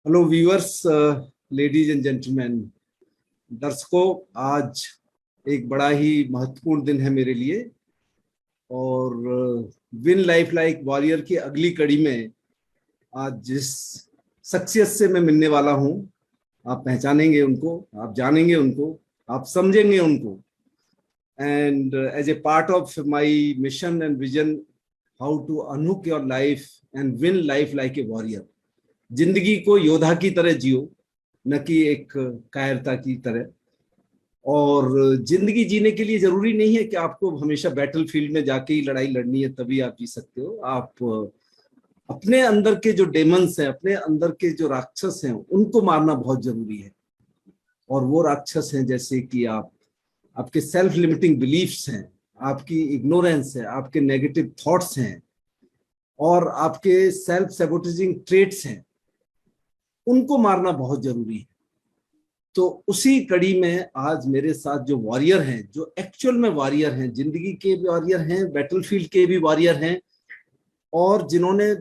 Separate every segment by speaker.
Speaker 1: Hello viewers, ladies and gentleman, दर्शकों, आज एक बड़ा ही महत्वपूर्ण दिन है मेरे लिए। और विन लाइफ लाइक वॉरियर की अगली कड़ी में आज जिस शख्सियत से मैं मिलने वाला हूं, आप पहचानेंगे उनको, आप जानेंगे उनको, आप समझेंगे उनको। And as a part of my mission and vision, how to unhook your life and win life like a warrior. जिंदगी को योद्धा की तरह जियो, न कि एक कायरता की तरह। और जिंदगी जीने के लिए जरूरी नहीं है कि आपको हमेशा बैटल फील्ड में जाके ही लड़ाई लड़नी है तभी आप जी सकते हो। आप अपने अंदर के जो डेमंस हैं, अपने अंदर के जो राक्षस हैं, उनको मारना बहुत जरूरी है। और वो राक्षस हैं जैसे कि आपके सेल्फ लिमिटिंग बिलीफ्स हैं, आपकी इग्नोरेंस है, आपके नेगेटिव थॉट्स हैं, और आपके सेल्फ सैबोटेजिंग ट्रेट्स हैं। उनको मारना बहुत जरूरी है। तो उसी कड़ी में आज मेरे साथ जो वॉरियर हैं, जो एक्चुअल में वॉरियर हैं, जिंदगी के भी वॉरियर हैं, बैटलफील्ड के भी वॉरियर हैं, और जिन्होंने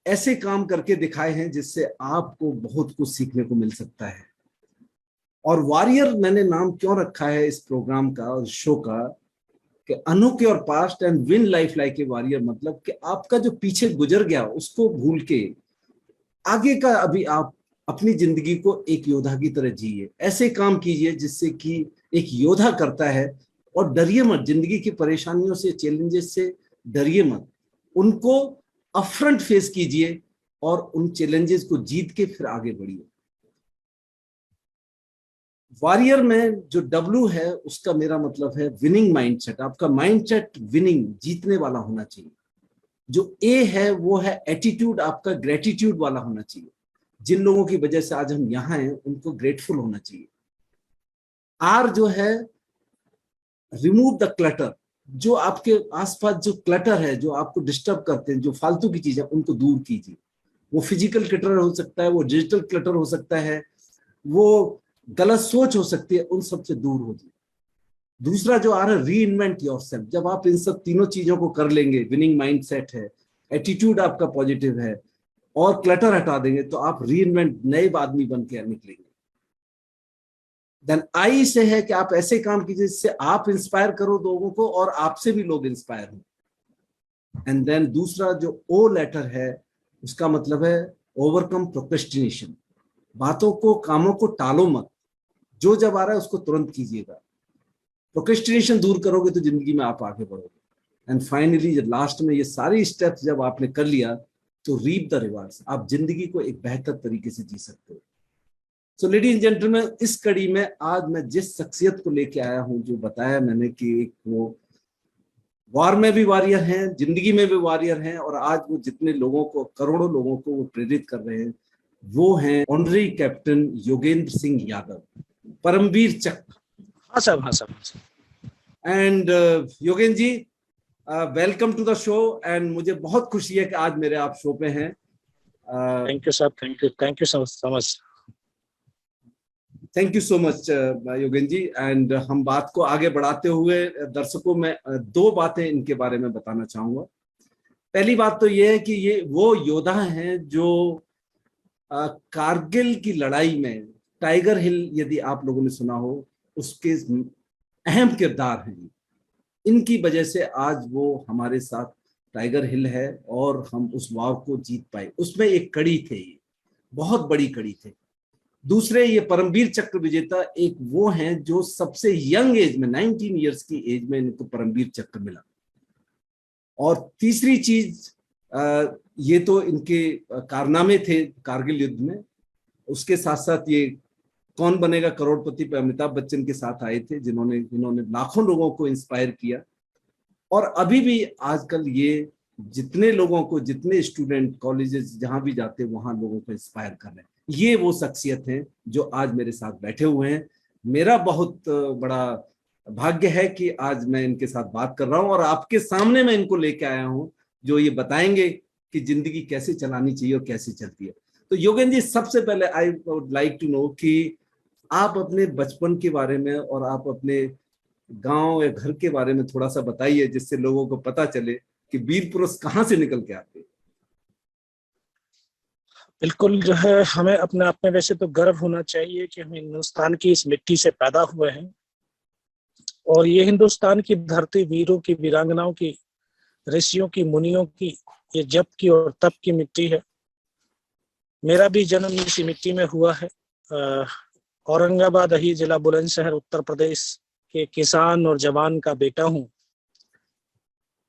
Speaker 1: ऐसे काम करके दिखाए हैं जिससे आपको बहुत कुछ सीखने को मिल सकता है। और वॉरियर मैंने नाम क्यों रखा है इस प्रोग्राम का और शो का, कि अनहुक your past and win life like a warrior. मतलब कि आपका जो पीछे गुजर गया उसको भूल के आगे का अभी आप अपनी जिंदगी को एक योद्धा की तरह जिए। ऐसे काम कीजिए जिससे कि एक योद्धा करता है। और डरिए मत, जिंदगी की परेशानियों से, चैलेंजेस से डरिए मत, उनको अपफ्रंट फेस कीजिए और उन चैलेंजेस को जीत के फिर आगे बढ़िए। वॉरियर में जो डब्ल्यू है उसका मेरा मतलब है विनिंग माइंडसेट। आपका माइंडसेट विनिंग, जीतने वाला होना चाहिए। जो ए है वो है एटीट्यूड, आपका ग्रेटिट्यूड वाला होना चाहिए। जिन लोगों की वजह से आज हम यहां हैं उनको ग्रेटफुल होना चाहिए। आर जो है रिमूव द क्लटर। जो आपके आसपास जो क्लटर है, जो आपको डिस्टर्ब करते हैं, जो फालतू की चीजें, उनको दूर कीजिए। वो फिजिकल क्लटर हो सकता है, वो डिजिटल क्लटर हो सकता है, वो गलत सोच हो सकती है, उन सब से दूर हो जाए। दूसरा जो आ रहा है, री इन्वेंट योर सेल्फ। जब आप इन सब तीनों चीजों को कर लेंगे, विनिंग माइंडसेट है, एटीट्यूड आपका पॉजिटिव है, और क्लटर हटा देंगे, तो आप री इन्वेंट, नए आदमी बन के निकलेंगे। देन आई से है कि आप ऐसे काम कीजिए जिससे आप इंस्पायर करो लोगों को और आपसे भी लोग इंस्पायर हो। एंड देन दूसरा जो ओ लेटर है, उसका मतलब है ओवरकम प्रोक्रेस्टिनेशन। बातों को, कामों को टालो मत, जो जब आ रहा है उसको तुरंत कीजिएगा। प्रोक्रेस्टिनेशन दूर करोगे तो जिंदगी में आप आगे बढ़ोगे। एंड फाइनली जब लास्ट में ये सारी स्टेप्स जब आपने कर लिया तो रीप द रिवार्ड्स, आप जिंदगी को एक बेहतर तरीके से जी सकते हो। सो लेडीज एंड जेंटलमैन, इस कड़ी में आज मैं जिस शख्सियत को लेके आया हूं, जो बताया मैंने कि एक वो वार में भी वॉरियर हैं, जिंदगी में भी वॉरियर हैं, और आज वो जितने लोगों को, करोड़ों लोगों को वो प्रेरित कर रहे हैं, वो हैं ऑनरी कैप्टन योगेंद्र सिंह यादव, परमवीर चक्र।
Speaker 2: हाँ सर, हाँ सर, हाँ sir.
Speaker 1: And Yogendra ji, welcome to the show. And मुझे बहुत खुशी है कि आज मेरे आप शो पे हैं।
Speaker 2: Thank you sir, thank you so much.
Speaker 1: Thank you so much Yogendra ji. And हम बात को आगे बढ़ाते हुए दर्शकों में दो बातें इनके बारे में बताना चाहूंगा। पहली बात तो ये है कि ये वो योद्धा हैं जो कारगिल की लड़ाई में, टाइगर हिल यदि आप लोगों ने सुना हो, उसके अहम किरदार हैं। इनकी वजह से आज वो हमारे साथ टाइगर हिल है और हम उस वार को जीत पाए। उसमें एक कड़ी थे, ये बहुत बड़ी कड़ी थे। दूसरे, ये परमवीर चक्र विजेता एक वो हैं जो सबसे यंग एज में, 19 इयर्स की एज में इनको परमवीर चक्र मिला। और तीसरी चीज, ये तो इनके कारनामे थे कारगिल युद्ध में। उसके साथ साथ ये कौन बनेगा करोड़पति पे अमिताभ बच्चन के साथ आए थे, जिन्होंने लाखों लोगों को इंस्पायर किया। और अभी भी आजकल ये जितने लोगों को, जितने स्टूडेंट कॉलेजेस जहां भी जाते हैं वहां लोगों को इंस्पायर कर रहे हैं। ये वो शख्सियत हैं जो आज मेरे साथ बैठे हुए हैं। मेरा बहुत बड़ा भाग्य है कि आज मैं इनके साथ बात कर रहा हूं और आपके सामने मैं इनको लेके आया हूं, जो ये बताएंगे कि जिंदगी कैसे चलानी चाहिए और कैसे चलती है। तो योगेंद्र जी, सबसे पहले I would like to know कि आप अपने बचपन के बारे में और आप अपने गांव या घर के बारे में थोड़ा सा बताइए, जिससे लोगों को पता चले कि वीर पुरुष कहाँ से निकल के आते हैं।
Speaker 2: बिल्कुल जो है हमें अपने आप में वैसे तो गर्व होना चाहिए कि हम हिंदुस्तान की इस मिट्टी से पैदा हुए हैं, और ये हिंदुस्तान की धरती वीरों की, वीरांगनाओं की, ऋषियों की, मुनियों की, ये जप की और तप की मिट्टी है। मेरा भी जन्म इसी मिट्टी में हुआ है। औरंगाबाद ही जिला बुलंदशहर उत्तर प्रदेश के किसान और जवान का बेटा हूँ।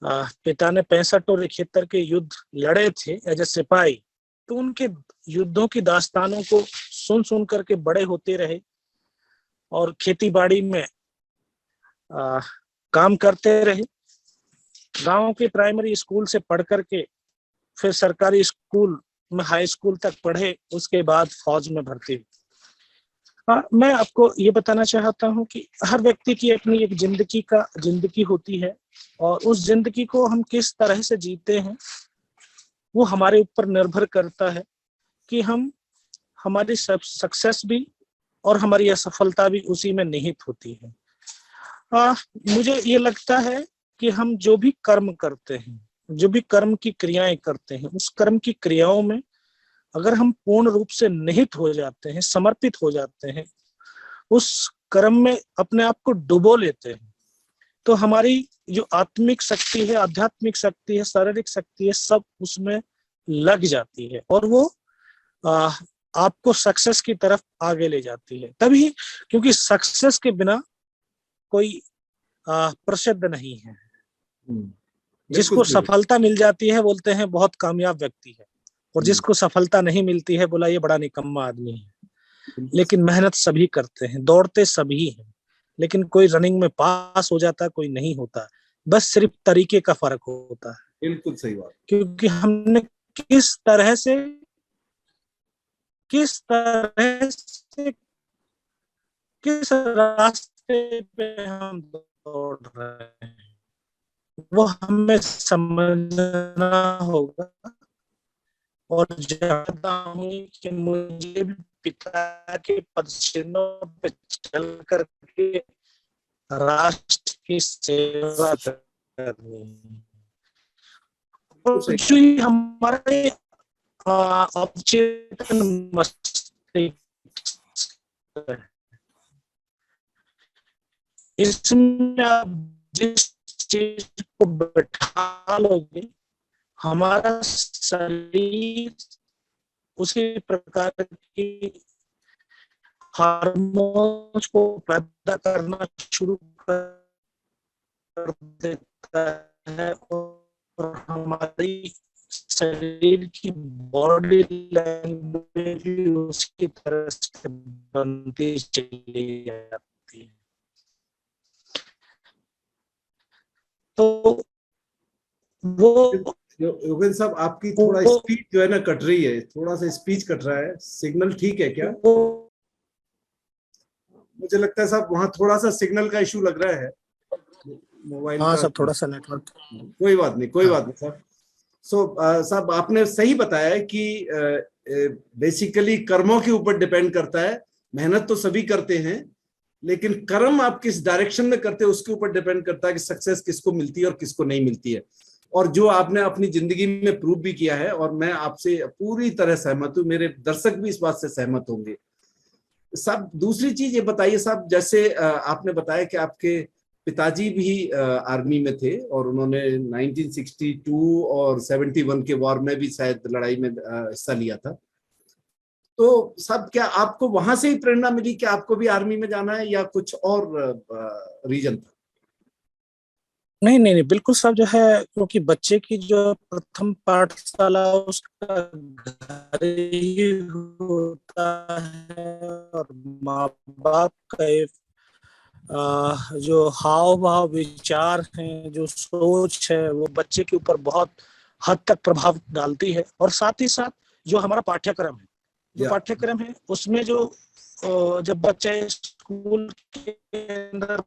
Speaker 2: पिता ने 65 और 71 के युद्ध लड़े थे एज ए सिपाही, तो उनके युद्धों की दास्तानों को सुन सुन करके बड़े होते रहे और खेती बाड़ी में काम करते रहे। गांव के प्राइमरी स्कूल से पढ़ करके फिर सरकारी स्कूल में हाई स्कूल तक पढ़े, उसके बाद फौज में भर्ती हुई। मैं आपको ये बताना चाहता हूँ कि हर व्यक्ति की अपनी एक जिंदगी होती है, और उस जिंदगी को हम किस तरह से जीते हैं वो हमारे ऊपर निर्भर करता है कि हम हमारी सक्सेस भी और हमारी असफलता भी उसी में निहित होती है। मुझे ये लगता है कि हम जो भी कर्म करते हैं, जो भी कर्म की क्रियाएं करते हैं, उस कर्म की क्रियाओं में अगर हम पूर्ण रूप से निहित हो जाते हैं, समर्पित हो जाते हैं, उस कर्म में अपने आप को डुबो लेते हैं, तो हमारी जो आत्मिक शक्ति है, आध्यात्मिक शक्ति है, शारीरिक शक्ति है, सब उसमें लग जाती है और वो आपको सक्सेस की तरफ आगे ले जाती है। तभी, क्योंकि सक्सेस के बिना कोई प्रसिद्ध नहीं है। जिसको सफलता मिल जाती है बोलते हैं बहुत कामयाब व्यक्ति है, और जिसको सफलता नहीं मिलती है बोला ये बड़ा निकम्मा आदमी है। लेकिन मेहनत सभी करते हैं, दौड़ते सभी हैं, लेकिन कोई रनिंग में पास हो जाता है, कोई नहीं होता। बस सिर्फ तरीके का फर्क होता है।
Speaker 1: बिल्कुल सही बात।
Speaker 2: क्योंकि हमने किस तरह से किस रास्ते पे हम दौड़ रहे हैं वो हमें समझना होगा। और जानता हूँ कि मुझे भी पिता के पदचिन्हों पे चल करके राष्ट्र की सेवा करनी है। जो हमारे अवचेतन मस्तिष्क इसमें आप जिस चीज को बैठा लोगे, हमारा शरीर उसी प्रकार की हार्मोन्स को पैदा करना शुरू कर देता है, और हमारी शरीर की बॉडी लैंग्वेज भी उसकी तरह से बनती चली जाती है। तो वो
Speaker 1: योगेंद्र साहब, आपकी थोड़ा स्पीच जो है ना कट रही है, थोड़ा सा स्पीच कट रहा है। सिग्नल ठीक है क्या? मुझे लगता है साहब वहाँ थोड़ा सा सिग्नल का इशू लग रहा है मोबाइल का।
Speaker 2: सब थोड़ा सा नेटवर्क।
Speaker 1: कोई बात नहीं, कोई बात नहीं साहब। साहब आपने सही बताया कि बेसिकली कर्मों के ऊपर डिपेंड करता है। मेहनत तो सभी करते हैं, लेकिन कर्म आप किस डायरेक्शन में करते हैं उसके ऊपर डिपेंड करता है कि सक्सेस किसको मिलती है और किसको नहीं मिलती है। और जो आपने अपनी जिंदगी में प्रूव भी किया है, और मैं आपसे पूरी तरह सहमत हूं, मेरे दर्शक भी इस बात से सहमत होंगे। साहब दूसरी चीज ये बताइए साहब, जैसे आपने बताया कि आपके पिताजी भी आर्मी में थे और उन्होंने 1962 और 71 के वॉर में भी शायद लड़ाई में हिस्सा लिया था। तो साहब क्या आपको वहां से ही प्रेरणा मिली कि आपको भी आर्मी में जाना है, या कुछ और रीजन था?
Speaker 2: नहीं, बिल्कुल साहब जो है, क्योंकि बच्चे की जो प्रथम पाठशाला उसका घर ही होता है, और माँ बाप का जो हाव भाव, विचार हैं, जो सोच है, वो बच्चे के ऊपर बहुत हद तक प्रभाव डालती है। और साथ ही साथ जो हमारा पाठ्यक्रम है, पाठ्यक्रम है उसमें जो जब बच्चे स्कूल के अंदर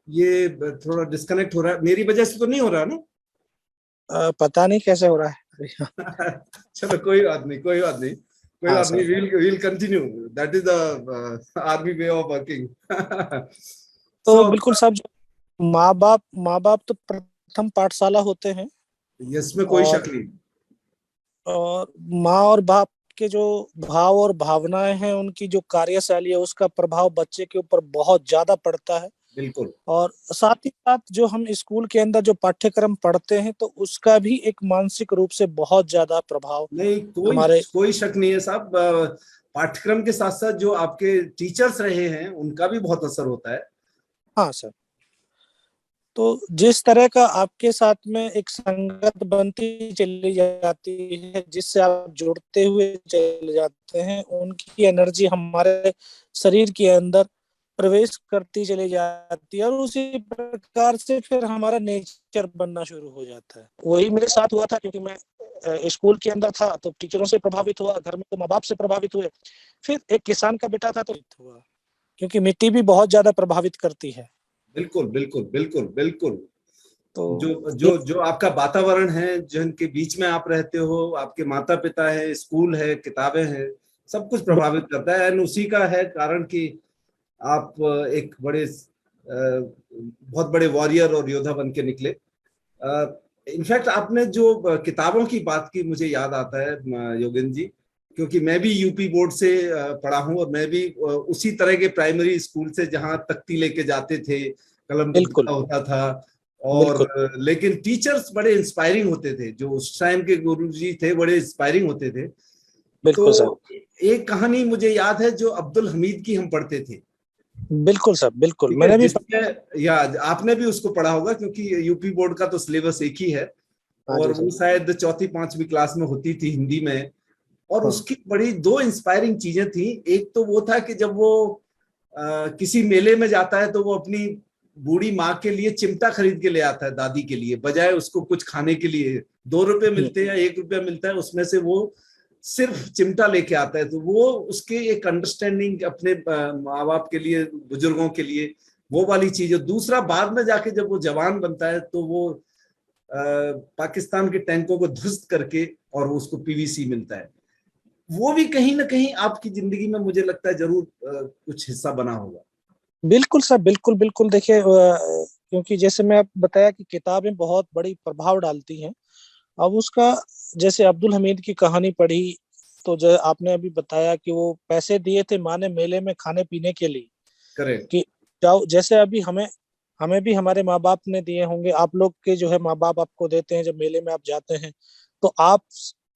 Speaker 1: ये थोड़ा डिस्कनेक्ट हो रहा है, मेरी वजह से तो नहीं हो रहा ना?
Speaker 2: पता नहीं कैसे हो रहा है।
Speaker 1: चलो कोई बात नहीं, कोई बात नहीं, कोई बात नहीं। we'll continue. That is the army way of working.
Speaker 2: तो बिल्कुल साहब, माँ बाप तो प्रथम पाठशाला होते हैं।
Speaker 1: इसमें कोई शक नहीं।
Speaker 2: और माँ और बाप के जो भाव और भावनाएं हैं, उनकी जो कार्यशैली है, उसका प्रभाव बच्चे के ऊपर बहुत ज्यादा पड़ता है।
Speaker 1: बिल्कुल।
Speaker 2: और साथ ही साथ जो हम स्कूल के अंदर जो पाठ्यक्रम पढ़ते हैं, तो उसका भी एक मानसिक रूप से बहुत ज्यादा प्रभाव
Speaker 1: नहीं, कोई
Speaker 2: हमारे।
Speaker 1: कोई शक नहीं है साहब। पाठ्यक्रम के साथ साथ जो आपके टीचर्स रहे हैं उनका भी बहुत असर होता है।
Speaker 2: हाँ सर। तो जिस तरह का आपके साथ में एक संगत बनती चली जाती है, जिससे आप जुड़ते हुए चले जाते हैं, उनकी एनर्जी हमारे शरीर के अंदर प्रवेश करती चली जाती है, और उसी प्रकार से फिर हमारा नेचर बनना शुरू हो जाता है। वही मेरे साथ हुआ था, क्योंकि मैं स्कूल के अंदर था तो टीचरों से प्रभावित हुआ, घर में तो माँ बाप से प्रभावित हुए, फिर एक किसान का बेटा था तो हुआ, क्योंकि मिट्टी भी बहुत ज्यादा प्रभावित करती है।
Speaker 1: बिल्कुल बिल्कुल बिल्कुल बिल्कुल।
Speaker 2: तो
Speaker 1: जो जो जो आपका वातावरण है, जिनके बीच में आप रहते हो, आपके माता पिता है, स्कूल है, किताबें हैं, सब कुछ प्रभावित करता है। एंड उसी का है कारण कि आप एक बड़े बहुत बड़े वॉरियर और योद्धा बन के निकले। इनफैक्ट आपने जो किताबों की बात की, मुझे याद आता है योगेंद्र जी, क्योंकि मैं भी यूपी बोर्ड से पढ़ा हूं, और मैं भी उसी तरह के प्राइमरी स्कूल से जहां तख्ती लेके जाते थे, कलम
Speaker 2: बिल्कुल
Speaker 1: दिखता होता था। और
Speaker 2: बिल्कुल
Speaker 1: लेकिन टीचर्स बड़े इंस्पायरिंग होते थे, जो उस टाइम के गुरुजी थे बड़े इंस्पायरिंग होते थे।
Speaker 2: बिल्कुल सर।
Speaker 1: तो एक कहानी मुझे याद है जो अब्दुल हमीद की हम पढ़ते थे।
Speaker 2: बिल्कुल सर, बिल्कुल
Speaker 1: ठीक है,
Speaker 2: मैंने भी
Speaker 1: जिसमें, या आपने भी उसको पढ़ा होगा क्योंकि यूपी बोर्ड का तो सिलेबस एक ही है,
Speaker 2: हाँ
Speaker 1: और
Speaker 2: जी
Speaker 1: वो
Speaker 2: सर।
Speaker 1: शायद चौथी पांचवी क्लास में होती थी हिंदी में। और
Speaker 2: हाँ
Speaker 1: उसकी बड़ी दो इंस्पायरिंग चीजें थी। एक तो वो था कि जब वो किसी मेले में जाता है तो वो अपनी बूढ़ी माँ के लिए चिमटा खरीद के ले आता है, दादी के लिए, बजाय उसको कुछ खाने के लिए। 2 रुपए मिलते हैं या 1 रुपया मिलता है, उसमें से वो सिर्फ चिमटा लेके आता है। तो वो उसके एक अंडरस्टैंडिंग अपने माँ बाप के लिए, बुजुर्गों के लिए, वो वाली चीज। और दूसरा, बाद में जाके जब वो जवान बनता है तो वो पाकिस्तान के टैंकों को ध्वस्त करके, और वो उसको पीवीसी मिलता है। वो भी कहीं ना कहीं आपकी जिंदगी में मुझे लगता है जरूर कुछ हिस्सा बना होगा।
Speaker 2: बिल्कुल सर, बिल्कुल बिल्कुल। देखिए, क्योंकि जैसे मैं आप बताया कि किताबें बहुत बड़ी प्रभाव डालती हैं। अब उसका, जैसे अब्दुल हमीद की कहानी पढ़ी, तो जो आपने अभी बताया कि वो पैसे दिए थे माँ ने मेले में खाने पीने के लिए,
Speaker 1: करेक्ट।
Speaker 2: कि जाओ, जैसे अभी हमें हमें भी हमारे माँ बाप ने दिए होंगे, आप लोग के जो है माँ बाप आपको देते हैं, जब मेले में आप जाते हैं तो आप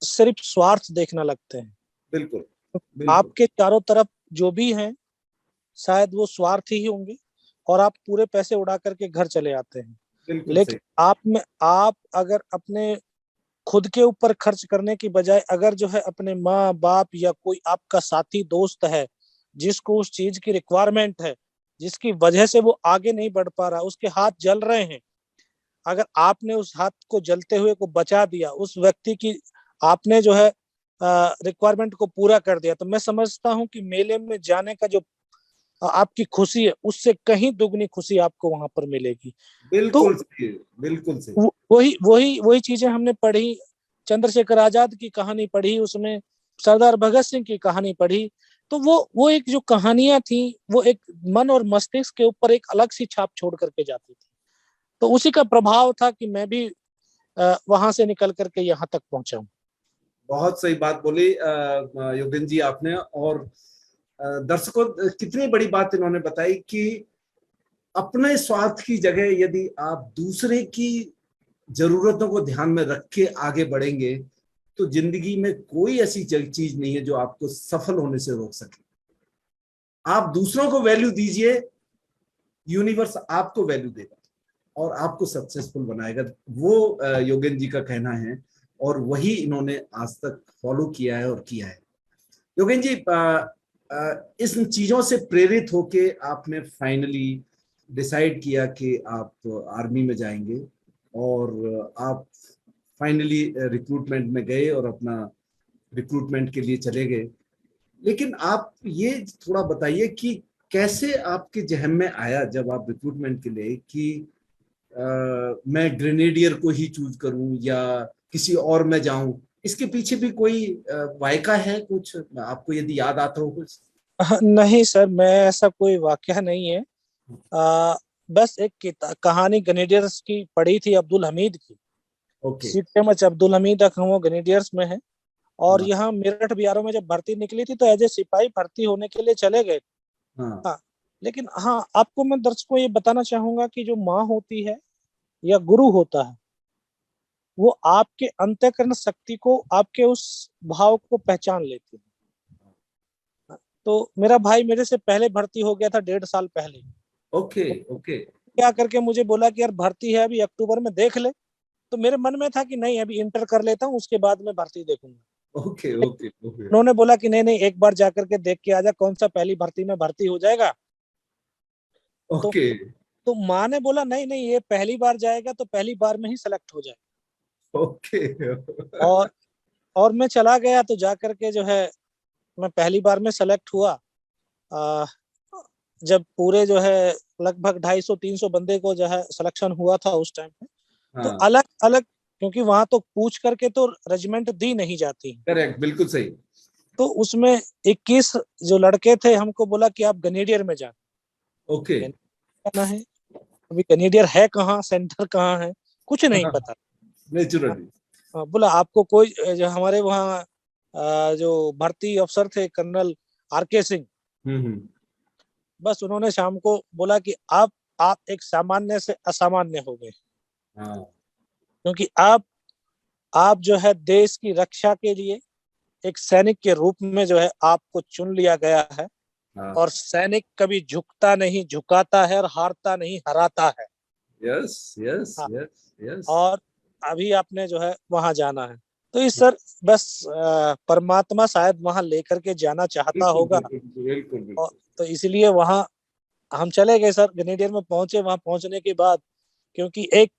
Speaker 2: सिर्फ स्वार्थ देखना लगते हैं।
Speaker 1: बिल्कुल बिल्कुल
Speaker 2: आपके चारों तरफ जो भी हैं, शायद वो स्वार्थी ही होंगे, और आप पूरे पैसे उड़ा करके घर चले आते हैं।
Speaker 1: बिल्कुल
Speaker 2: लेकिन
Speaker 1: सही।
Speaker 2: आप अगर अपने खुद के ऊपर खर्च करने की बजाय, अगर जो है अपने माँ बाप या कोई आपका साथी दोस्त है, जिसको उस चीज की रिक्वायरमेंट है, जिसकी वजह से वो आगे नहीं बढ़ पा रहा, उसके हाथ जल रहे हैं, अगर आपने उस हाथ को जलते हुए को बचा दिया, उस व्यक्ति की आपने जो है रिक्वायरमेंट को पूरा कर दिया, तो मैं समझता हूँ कि मेले में जाने का जो आपकी खुशी है, उससे कहीं दुगनी खुशी आपको वहां पर मिलेगी। तो
Speaker 1: बिल्कुल सही। बिल्कुल सही।
Speaker 2: वही वही वही चीजें हमने पढ़ी, चंद्रशेखर आजाद की कहानी पढ़ी, उसमें सरदार भगत सिंह की कहानी पढ़ी, तो वो एक जो कहानियां थी, वो एक मन और मस्तिष्क के ऊपर एक अलग सी छाप छोड़ करके जाती थी। तो उसी का प्रभाव था कि मैं भी वहां से निकल करके यहाँ तक पहुंचा हूँ।
Speaker 1: बहुत सही बात बोली योगेंद्र जी आपने। और दर्शकों, कितनी बड़ी बात इन्होंने बताई कि अपने स्वार्थ की जगह यदि आप दूसरे की जरूरतों को ध्यान में रख के आगे बढ़ेंगे, तो जिंदगी में कोई ऐसी चीज नहीं है जो आपको सफल होने से रोक सके। आप दूसरों को वैल्यू दीजिए, यूनिवर्स आपको वैल्यू देगा और आपको सक्सेसफुल बनाएगा। वो योगेंद्र जी का कहना है, और वही इन्होंने आज तक फॉलो किया है और किया है। योगेंद्र जी, इस चीजों से प्रेरित होके आपने फाइनली डिसाइड किया कि आप आर्मी में जाएंगे, और आप फाइनली रिक्रूटमेंट में गए और अपना रिक्रूटमेंट के लिए चले गए। लेकिन आप ये थोड़ा बताइए कि कैसे आपके जहन में आया जब आप रिक्रूटमेंट के लिए कि मैं ग्रेनेडियर को ही चूज करूं या किसी और में जाऊं। इसके पीछे भी कोई वायका है कुछ, आपको यदि याद आता हो कुछ?
Speaker 2: नहीं सर, मैं ऐसा कोई वाकया नहीं है। आ, बस एक कहानी ग्रेनेडियर्स की पढ़ी थी, अब्दुल हमीद की।
Speaker 1: ओके।
Speaker 2: सीटे मच अब्दुल हमीद अखमो ग्रेनेडियर्स में है। और
Speaker 1: हाँ,
Speaker 2: यहाँ मेरठ बीआरओ में जब भर्ती निकली थी तो एज ए सिपाही भर्ती होने के लिए चले गए।
Speaker 1: हाँ,
Speaker 2: हाँ, लेकिन हाँ, आपको मैं दर्शकों को ये बताना चाहूंगा कि जो माँ होती है या गुरु होता है, वो आपके अंतःकरण शक्ति को, आपके उस भाव को पहचान लेती है। तो मेरा भाई मेरे से पहले भर्ती हो गया था, 1.5 साल पहले।
Speaker 1: ओके,
Speaker 2: तो
Speaker 1: ओके,
Speaker 2: क्या करके मुझे बोला कि यार भर्ती है अभी अक्टूबर में, देख ले। तो मेरे मन में था कि नहीं, अभी इंटर कर लेता हूँ, उसके बाद मैं भर्ती देखूंगा।
Speaker 1: ओके, ओके, ओके,
Speaker 2: उन्होंने बोला कि नहीं नहीं, एक बार जाकर के देख के आजा, कौन सा पहली भर्ती में भर्ती हो जाएगा। तो
Speaker 1: ओके,
Speaker 2: तो माँ ने बोला नहीं नहीं, ये पहली बार जाएगा तो पहली बार में ही सेलेक्ट हो जाए।
Speaker 1: ओके।
Speaker 2: और और मैं चला गया, तो जाकर के जो है मैं पहली बार में सेलेक्ट हुआ। आ, जब पूरे जो है लगभग 250-300 बंदे को जो है सिलेक्शन हुआ था उस टाइम पे, तो
Speaker 1: हाँ,
Speaker 2: अलग अलग, क्योंकि वहां तो पूछ करके तो रेजिमेंट दी नहीं जाती।
Speaker 1: करेक्ट, बिल्कुल सही।
Speaker 2: तो उसमें 21 जो लड़के थे, हमको बोला कि आप गनेडियर में जाना
Speaker 1: ओके।
Speaker 2: है। अभी गनेडियर है कहाँ, सेंटर कहाँ है, कुछ नहीं पता।
Speaker 1: नेचुरली।
Speaker 2: बोला आपको कोई, जो हमारे वहाँ जो भर्ती अफसर थे कर्नल आर के सिंह,
Speaker 1: हम्म।
Speaker 2: बस उन्होंने शाम को बोला कि आप एक सामान्य से असामान्य हो गए,
Speaker 1: हाँ,
Speaker 2: क्योंकि आप जो है देश की रक्षा के लिए एक सैनिक के रूप में जो है आपको चुन लिया गया है।
Speaker 1: हाँ।
Speaker 2: और सैनिक कभी झुकता नहीं, झुकाता है, और हारता नहीं, हराता है।
Speaker 1: यस, यस,
Speaker 2: हाँ,
Speaker 1: यस, यस।
Speaker 2: और अभी आपने जो है वहां जाना है। तो इस सर, बस परमात्मा शायद वहां लेकर के जाना चाहता
Speaker 1: बिल्कुल,
Speaker 2: होगा।
Speaker 1: बिल्कुल, बिल्कुल,
Speaker 2: और
Speaker 1: बिल्कुल।
Speaker 2: तो इसलिए वहां हम चले गए सर, ग्रेनेडियर में पहुंचे। वहां पहुंचने के बाद, क्योंकि एक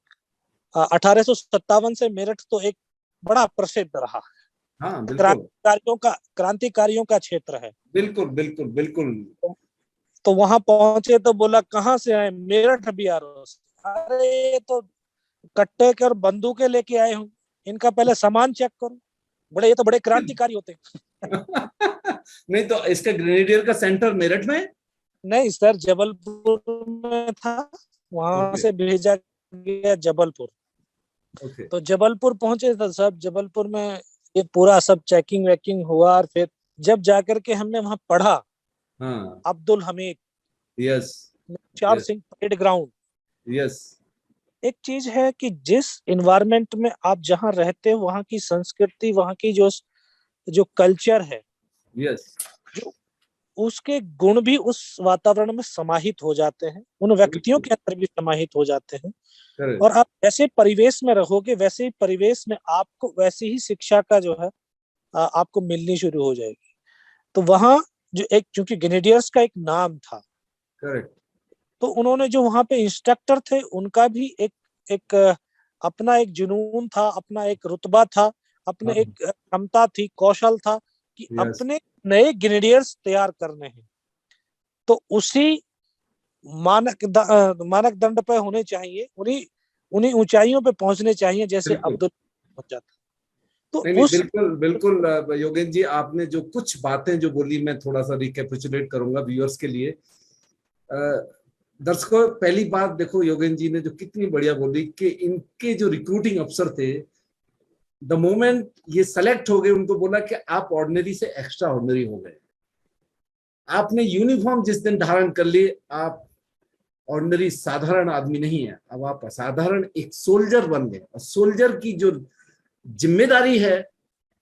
Speaker 2: 1857 से मेरठ तो एक बड़ा प्रसिद्ध रहा,
Speaker 1: हाँ, बिल्कुल,
Speaker 2: क्रांतिकारियों का क्षेत्र है।
Speaker 1: बिल्कुल, बिल्कुल, बिल्कुल।
Speaker 2: तो वहां पहुंचे तो बोला कहाँ से आए, मेरठ बीआरओ से। अरे ये तो कट्टे के और बंदूकें लेके आए हूँ, इनका पहले सामान चेक करो। बड़े, ये तो बड़े क्रांतिकारी होते हैं।
Speaker 1: नहीं तो इसका ग्रेनेडियर का सेंटर मेरठ में है?
Speaker 2: नहीं सर, जबलपुर में था, वहां
Speaker 1: ओके,
Speaker 2: से भेजा गया जबलपुर।
Speaker 1: ओके।
Speaker 2: तो जबलपुर पहुंचे तो सब जबलपुर में ये पूरा सब चेकिंग वेकिंग हुआ। और फिर जब जाकर के हमने वहां पढ़ा,
Speaker 1: हाँ।
Speaker 2: अब्दुल हमीद,
Speaker 1: यस,
Speaker 2: चार
Speaker 1: yes,
Speaker 2: Singh parade ground.
Speaker 1: Yes,
Speaker 2: एक चीज है कि जिस इन्वायरमेंट में आप जहाँ रहते हो, वहाँ की संस्कृति, वहाँ की जो जो कल्चर है,
Speaker 1: यस।
Speaker 2: जो उसके गुण भी उस वातावरण में समाहित हो जाते हैं, उन व्यक्तियों
Speaker 1: बिल्कुल,
Speaker 2: के अंदर भी समाहित हो जाते हैं।
Speaker 1: करेक्ट।
Speaker 2: और आप जैसे परिवेश में रहोगे, वैसे ही परिवेश में आपको वैसी ही शिक्षा का जो है आपको मिलनी शुरू हो जाएगी। तो वहाँ जो एक, चूंकि ग्रेनेडियर्स का एक नाम था,
Speaker 1: करेक्ट।
Speaker 2: तो उन्होंने जो वहाँ पे इंस्ट्रक्टर थे, उनका भी एक अपना एक जुनून था, अपना एक रुतबा था, अपने
Speaker 1: हाँ।
Speaker 2: एक क्षमता थी, कौशल था, कि
Speaker 1: यस।
Speaker 2: अपने नए ग्रेनेडियर्स तैयार करने हैं। तो उसी मानक दंड पे होने चाहिए, उन्हीं उन्हीं ऊंचाइयों पे पहुंचने चाहिए जैसे
Speaker 1: बिल्कुल।
Speaker 2: अब्दुल पहुंचा था। तो
Speaker 1: नहीं, नहीं,
Speaker 2: उस
Speaker 1: बिल्कुल, बिल्कुल। योगेश जी, आपने जो कुछ बातें जो बोली, मैं थोड़ा सा रिकैपिचुलेट करूंगा व्यूअर्स के लिए। दर्शकों, पहली बात देखो, योगेश जी ने जो कितनी बढ़िया बोली कि इनके जो रिक्रूटिंग अफसर थे, द मोमेंट ये सेलेक्ट हो गए, उनको बोला कि आप ऑर्डिनरी से एक्स्ट्रा ऑर्डिनरी हो गए। आपने यूनिफॉर्म जिस दिन धारण कर ली, आप ऑर्डिनरी साधारण आदमी नहीं है, अब आप असाधारण एक सोल्जर बन गए। और सोल्जर की जो जिम्मेदारी है,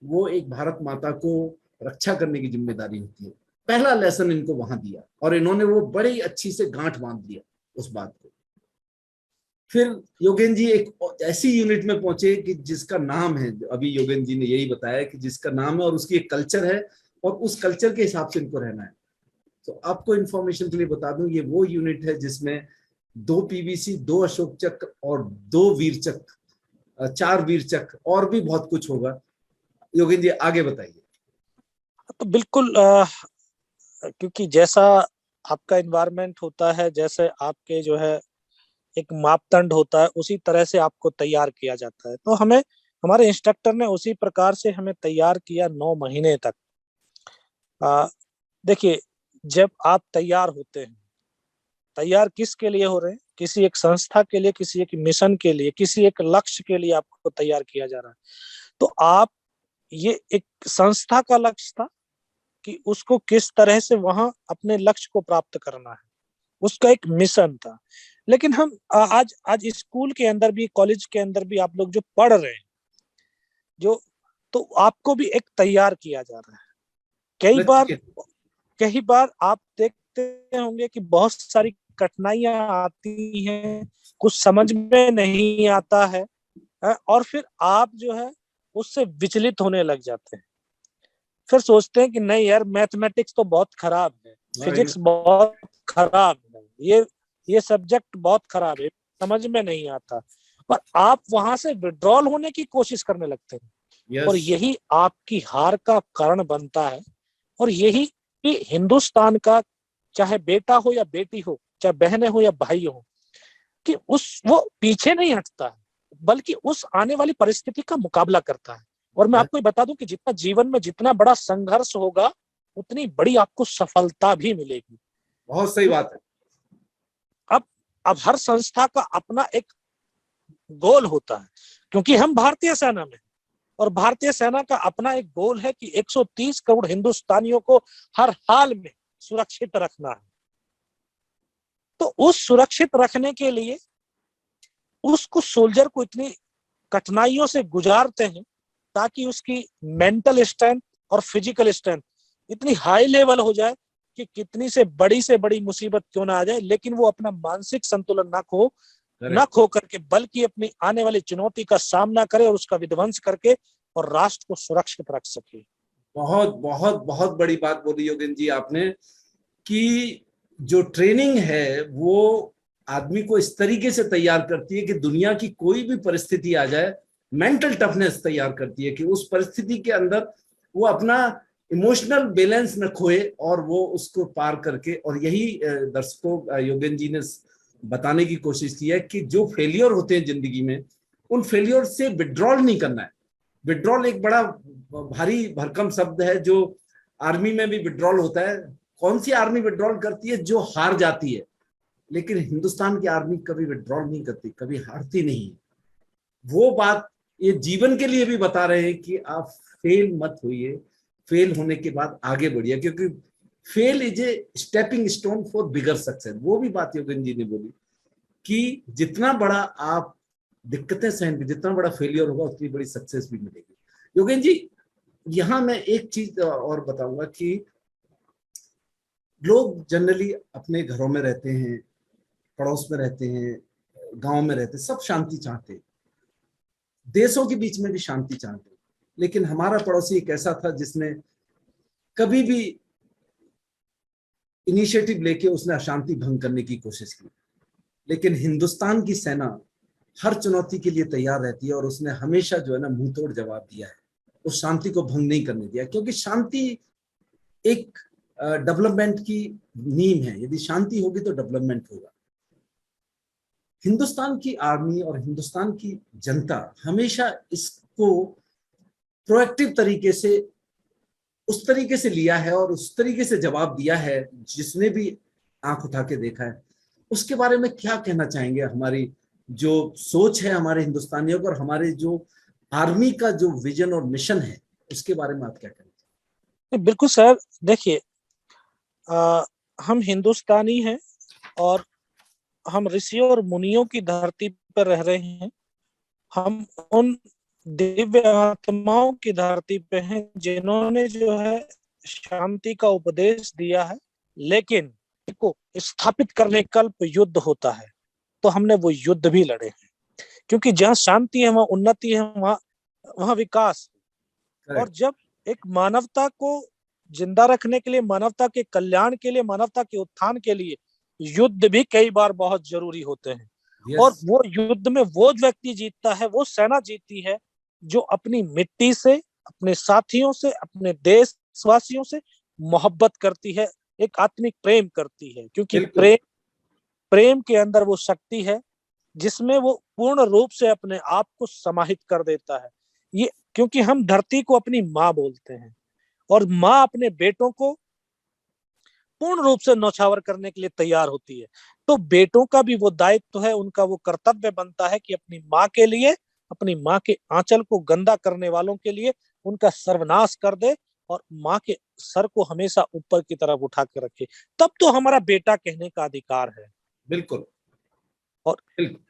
Speaker 1: वो एक भारत माता को रक्षा करने की जिम्मेदारी होती है। पहला लेसन इनको वहां दिया, और इन्होंने वो बड़ी अच्छी से गांठ बांध दिया उस बात को। फिर योगेन जी एक ऐसी यूनिट में पहुंचे कि जिसका नाम है, अभी योगेन जी ने यही बताया कि जिसका नाम है और उसकी एक कल्चर है, और उस कल्चर के हिसाब से इनको रहना है। तो आपको इंफॉर्मेशन के लिए बता दूं, ये वो यूनिट है जिसमें 2 पीवीसी, 2 अशोक चक्र और 2 वीर चक्र, 4 वीर चक्र, और भी बहुत कुछ होगा। योगेन जी आगे बताइए।
Speaker 2: तो बिल्कुल, क्योंकि जैसा आपका इन्वायरमेंट होता है, जैसे आपके जो है एक मापदंड होता है, उसी तरह से आपको तैयार किया जाता है। तो हमें, हमारे इंस्ट्रक्टर ने उसी प्रकार से हमें तैयार किया 9 महीने तक। देखिए, जब आप तैयार होते हैं, तैयार किसके लिए हो रहे हैं? किसी एक संस्था के लिए, किसी एक मिशन के लिए, किसी एक लक्ष्य के लिए आपको तैयार किया जा रहा है। तो आप ये एक संस्था का लक्ष्य था कि उसको किस तरह से वहां अपने लक्ष्य को प्राप्त करना है, उसका एक मिशन था। लेकिन हम आज आज स्कूल के अंदर भी, कॉलेज के अंदर भी आप लोग जो पढ़ रहे हैं, जो, तो आपको भी एक तैयार किया जा रहा है। कई बार आप देखते होंगे कि बहुत सारी कठिनाइयां आती हैं, कुछ समझ में नहीं आता है, और फिर आप जो है उससे विचलित होने लग जाते हैं। फिर सोचते हैं कि नहीं यार, मैथमेटिक्स तो बहुत खराब है, फिजिक्स बहुत खराब है, ये सब्जेक्ट बहुत खराब है, समझ में नहीं आता, और आप वहां से विड्रॉल होने की कोशिश करने लगते हैं। और यही आपकी हार का कारण बनता है। और यही कि हिंदुस्तान का, चाहे बेटा हो या बेटी हो, चाहे बहनें हो या भाई हो, कि वो पीछे नहीं हटता है, बल्कि उस आने वाली परिस्थिति का मुकाबला करता है। और मैं आपको बता दूं कि जितना जीवन में जितना बड़ा संघर्ष होगा, उतनी बड़ी आपको सफलता भी मिलेगी।
Speaker 1: बहुत सही बात है।
Speaker 2: अब हर संस्था का अपना एक गोल होता है, क्योंकि हम भारतीय सेना में, और भारतीय सेना का अपना एक गोल है कि 130 करोड़ हिंदुस्तानियों को हर हाल में सुरक्षित रखना है। तो उस सुरक्षित रखने के लिए उसको, सोल्जर को इतनी कठिनाइयों से गुजारते हैं ताकि उसकी मेंटल स्ट्रेंथ और फिजिकल स्ट्रेंथ इतनी हाई लेवल हो जाए कि कितनी से बड़ी मुसीबत क्यों ना आ जाए, लेकिन वो अपना मानसिक संतुलन ना खो करके, बल्कि अपनी आने वाली चुनौती का सामना करे और उसका विध्वंस करके और राष्ट्र को सुरक्षित रख सके।
Speaker 1: बहुत बहुत बहुत बड़ी बात बोली योगेंद्र जी आपने, कि जो ट्रेनिंग है वो आदमी को इस तरीके से तैयार करती है कि दुनिया की कोई भी परिस्थिति आ जाए, मेंटल टफनेस तैयार करती है कि उस परिस्थिति के अंदर वो अपना इमोशनल बैलेंस न खोए और वो उसको पार करके। और यही दर्शकों योगेंद्र जी ने बताने की कोशिश की है कि जो फेलियर होते हैं जिंदगी में, उन फेलियर से विड्रॉल नहीं करना है। विड्रॉल एक बड़ा भारी भरकम शब्द है, जो आर्मी में भी विड्रॉल होता है। कौन सी आर्मी विड्रॉल करती है? जो हार जाती है। लेकिन हिंदुस्तान की आर्मी कभी विड्रॉल नहीं करती, कभी हारती नहीं। वो बात ये जीवन के लिए भी बता रहे हैं कि आप फेल मत होइए, फेल होने के बाद आगे बढ़िए, क्योंकि fail is a stepping stone for bigger success. वो भी बात योगेंद्र जी ने बोली कि जितना बड़ा आप दिक्कतें सहेंगे, जितना बड़ा फेलियर होगा, उतनी बड़ी सक्सेस भी मिलेगी। योगेंद्र जी, यहां मैं एक चीज और बताऊंगा कि लोग जनरली अपने घरों में रहते हैं, पड़ोस में रहते हैं, गांव में रहते हैं, सब शांति चाहते हैं, देशों के बीच में भी शांति चाहते हैं। लेकिन हमारा पड़ोसी एक ऐसा था जिसने कभी भी इनिशिएटिव लेके उसने अशांति भंग करने की कोशिश की। लेकिन हिंदुस्तान की सेना हर चुनौती के लिए तैयार रहती है और उसने हमेशा जो है ना मुंह तोड़ जवाब दिया है, उस शांति को भंग नहीं करने दिया, क्योंकि शांति एक डेवलपमेंट की नींव है। यदि शांति होगी तो डेवलपमेंट होगा। हिंदुस्तान की आर्मी और हिंदुस्तान की जनता हमेशा इसको प्रोएक्टिव तरीके से, उस तरीके से लिया है और उस तरीके से जवाब दिया है। जिसने भी आंख उठा के देखा है, उसके बारे में क्या कहना चाहेंगे? हमारी जो सोच है हमारे हिंदुस्तानियों को, और हमारे जो आर्मी का जो विजन और मिशन है, उसके बारे में आप क्या कहना चाहेंगे?
Speaker 2: बिल्कुल सर, देखिए, हम हिंदुस्तानी हैं और हम ऋषियों और मुनियों की धरती पर रह रहे हैं। हम उन दिव्य आत्माओं की धरती पे हैं जिन्होंने जो है शांति का उपदेश दिया है। लेकिन को स्थापित करने कल्प युद्ध होता है, तो हमने वो युद्ध भी लड़े हैं, क्योंकि जहाँ शांति है वहाँ उन्नति है, वहाँ विकास है। और जब एक मानवता को जिंदा रखने के लिए, मानवता के कल्याण के लिए, मानवता के उत्थान के लिए युद्ध भी कई बार बहुत जरूरी होते हैं। और वो युद्ध में वो व्यक्ति जीतता है, वो सेना जीतती है जो अपनी मिट्टी से, अपने साथियों से, अपने देशवासियों से मोहब्बत करती है, एक आत्मिक प्रेम करती है। क्योंकि प्रेम के अंदर वो शक्ति है जिसमें वो पूर्ण रूप से अपने आप को समाहित कर देता है। ये क्योंकि हम धरती को अपनी माँ बोलते हैं और माँ अपने बेटों को पूर्ण रूप से नौछावर करने के लिए तैयार होती है। तो बेटों का भी वो दायित्व है, उनका वो कर्तव्य बनता है कि अपनी माँ के लिए, अपनी माँ के आंचल को गंदा करने वालों के लिए उनका सर्वनाश कर दे और माँ के सर को हमेशा ऊपर की तरफ उठा के रखे, तब तो हमारा बेटा कहने का अधिकार है।
Speaker 1: बिल्कुल
Speaker 2: और
Speaker 1: बिल्कुल।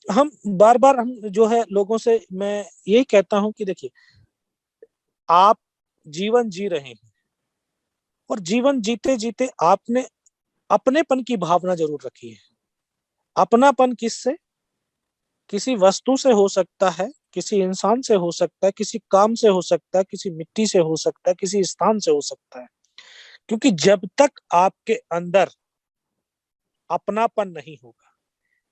Speaker 2: हम बार बार हम जो है लोगों से मैं यही कहता हूं कि देखिए, आप जीवन जी रहे हैं और जीवन जीते जीते आपने अपनेपन की भावना जरूर रखी है। अपनापन किससे? किसी वस्तु से हो सकता है, किसी इंसान से हो सकता है, किसी काम से हो सकता है, किसी मिट्टी से हो सकता है, किसी स्थान से हो सकता है। क्योंकि जब तक आपके अंदर अपनापन नहीं होगा,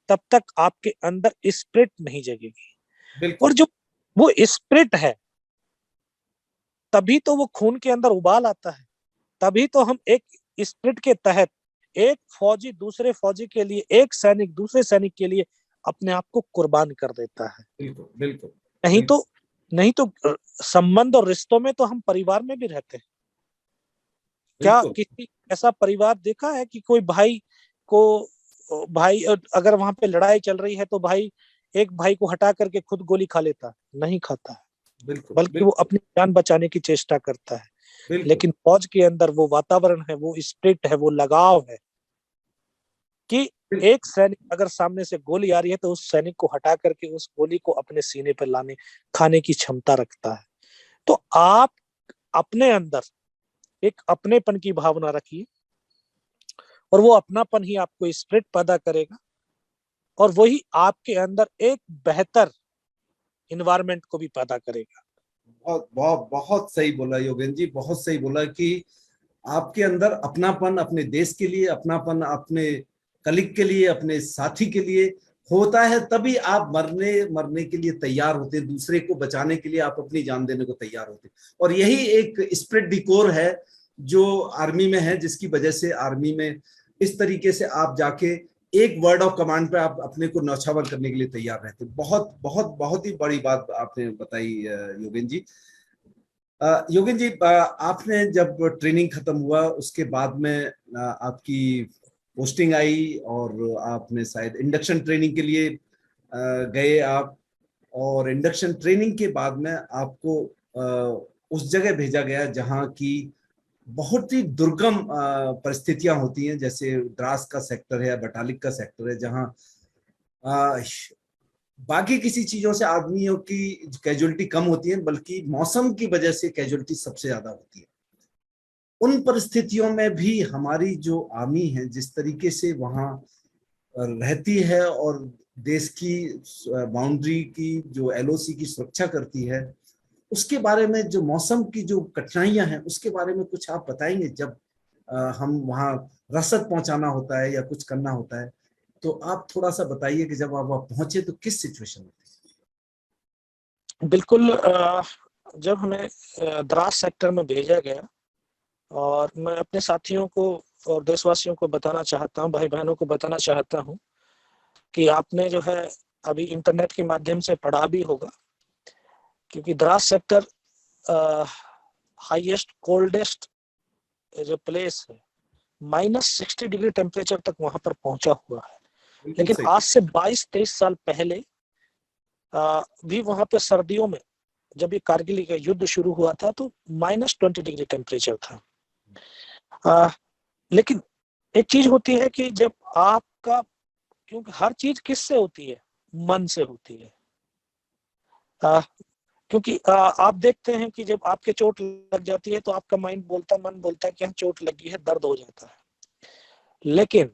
Speaker 2: तब तक आपके अंदर स्पिरिट नहीं जगेगी।
Speaker 1: बिल्कुल
Speaker 2: और जो वो स्पिरिट है, तभी तो वो खून के अंदर उबाल आता है। तभी तो हम एक स्पिरिट के तहत, एक फौजी दूसरे फौजी के लिए, एक सैनिक दूसरे सैनिक के लिए अपने आप को कुर्बान कर देता है।
Speaker 1: बिल्कुल बिल्कुल
Speaker 2: नहीं
Speaker 1: बिल्कुल
Speaker 2: तो नहीं तो संबंध और रिश्तों में तो हम परिवार में भी रहते हैं। क्या
Speaker 1: बिल्कुल
Speaker 2: किसी ऐसा परिवार देखा है कि कोई भाई को, भाई अगर वहां पे लड़ाई चल रही है तो भाई एक भाई को हटा करके खुद गोली खा लेता है? नहीं खाता है,
Speaker 1: बिल्कुल
Speaker 2: बल्कि वो
Speaker 1: बिल्कुल
Speaker 2: अपनी जान बचाने की चेष्टा करता है।
Speaker 1: बिल्कुल
Speaker 2: लेकिन फौज के अंदर वो वातावरण है, वो स्पिरिट है, वो लगाव है कि एक सैनिक अगर सामने से गोली आ रही है तो उस सैनिक को हटा करके उस गोली को अपने सीने पर लाने खाने की क्षमता रखता है। तो आप अपने अंदर एक अपनेपन की भावना रखिए और वो अपनापन ही आपको स्पिरिट पैदा करेगा और वही आपके अंदर एक बेहतर इन्वायरमेंट को भी पैदा करेगा।
Speaker 1: बहुत बहुत बहुत सही बोला योगेंद्र जी, बहुत सही बोला कि आपके अंदर अपनापन अपने देश के लिए, अपनापन अपने कलीग के लिए, अपने साथी के लिए होता है, तभी आप मरने मरने के लिए तैयार होते हैं, दूसरे को बचाने के लिए आप अपनी जान देने को तैयार होते हैं। और यही एक स्पिरिट दी कोर है जो आर्मी में है, जिसकी वजह से आर्मी में इस तरीके से आप जाके एक वर्ड ऑफ कमांड पे आप अपने को न्यौछावर करने के लिए तैयार रहते हैं। बहुत बहुत बहुत ही बड़ी बात आपने बताई योगेंद्र जी। योगेन जी, आपने जब ट्रेनिंग खत्म हुआ उसके बाद में आपकी पोस्टिंग आई और आपने शायद इंडक्शन ट्रेनिंग के लिए गए आप, और इंडक्शन ट्रेनिंग के बाद में आपको उस जगह भेजा गया जहां की बहुत ही दुर्गम परिस्थितियां होती हैं, जैसे द्रास का सेक्टर है, बटालिक का सेक्टर है, जहां बाकी किसी चीजों से आदमियों की कैजुअलिटी कम होती है, बल्कि मौसम की वजह से कैजुअलिटी सबसे ज्यादा होती है। उन परिस्थितियों में भी हमारी जो आर्मी है जिस तरीके से वहां रहती है और देश की बाउंड्री की जो एलओसी की सुरक्षा करती है, उसके बारे में, जो मौसम की जो कठिनाइयां हैं उसके बारे में कुछ आप बताएंगे? जब हम वहां रसद पहुंचाना होता है या कुछ करना होता है, तो आप थोड़ा सा बताइए कि जब आप वहां पहुंचे तो किस सिचुएशन में थे?
Speaker 2: बिल्कुल। जब हमें द्रास सेक्टर में भेजा गया, और मैं अपने साथियों को और देशवासियों को बताना चाहता हूँ, भाई बहनों को बताना चाहता हूँ कि आपने जो है अभी इंटरनेट के माध्यम से पढ़ा भी होगा, क्योंकि द्रास सेक्टर हाईएस्ट कोल्डेस्ट जो प्लेस है, -60 डिग्री टेम्परेचर तक वहां पर पहुंचा हुआ है।
Speaker 1: बिल्कुल
Speaker 2: लेकिन
Speaker 1: सही।
Speaker 2: आज से 22-23 साल पहले भी वहां पे सर्दियों में जब ये कारगिल का युद्ध शुरू हुआ था तो -20 डिग्री टेम्परेचर था। लेकिन एक चीज होती है कि जब आपका, क्योंकि हर चीज किससे होती है? मन से होती है। क्योंकि आप देखते हैं कि जब आपके चोट लग जाती है तो आपका मन बोलता है कि चोट लगी है, दर्द हो जाता है। लेकिन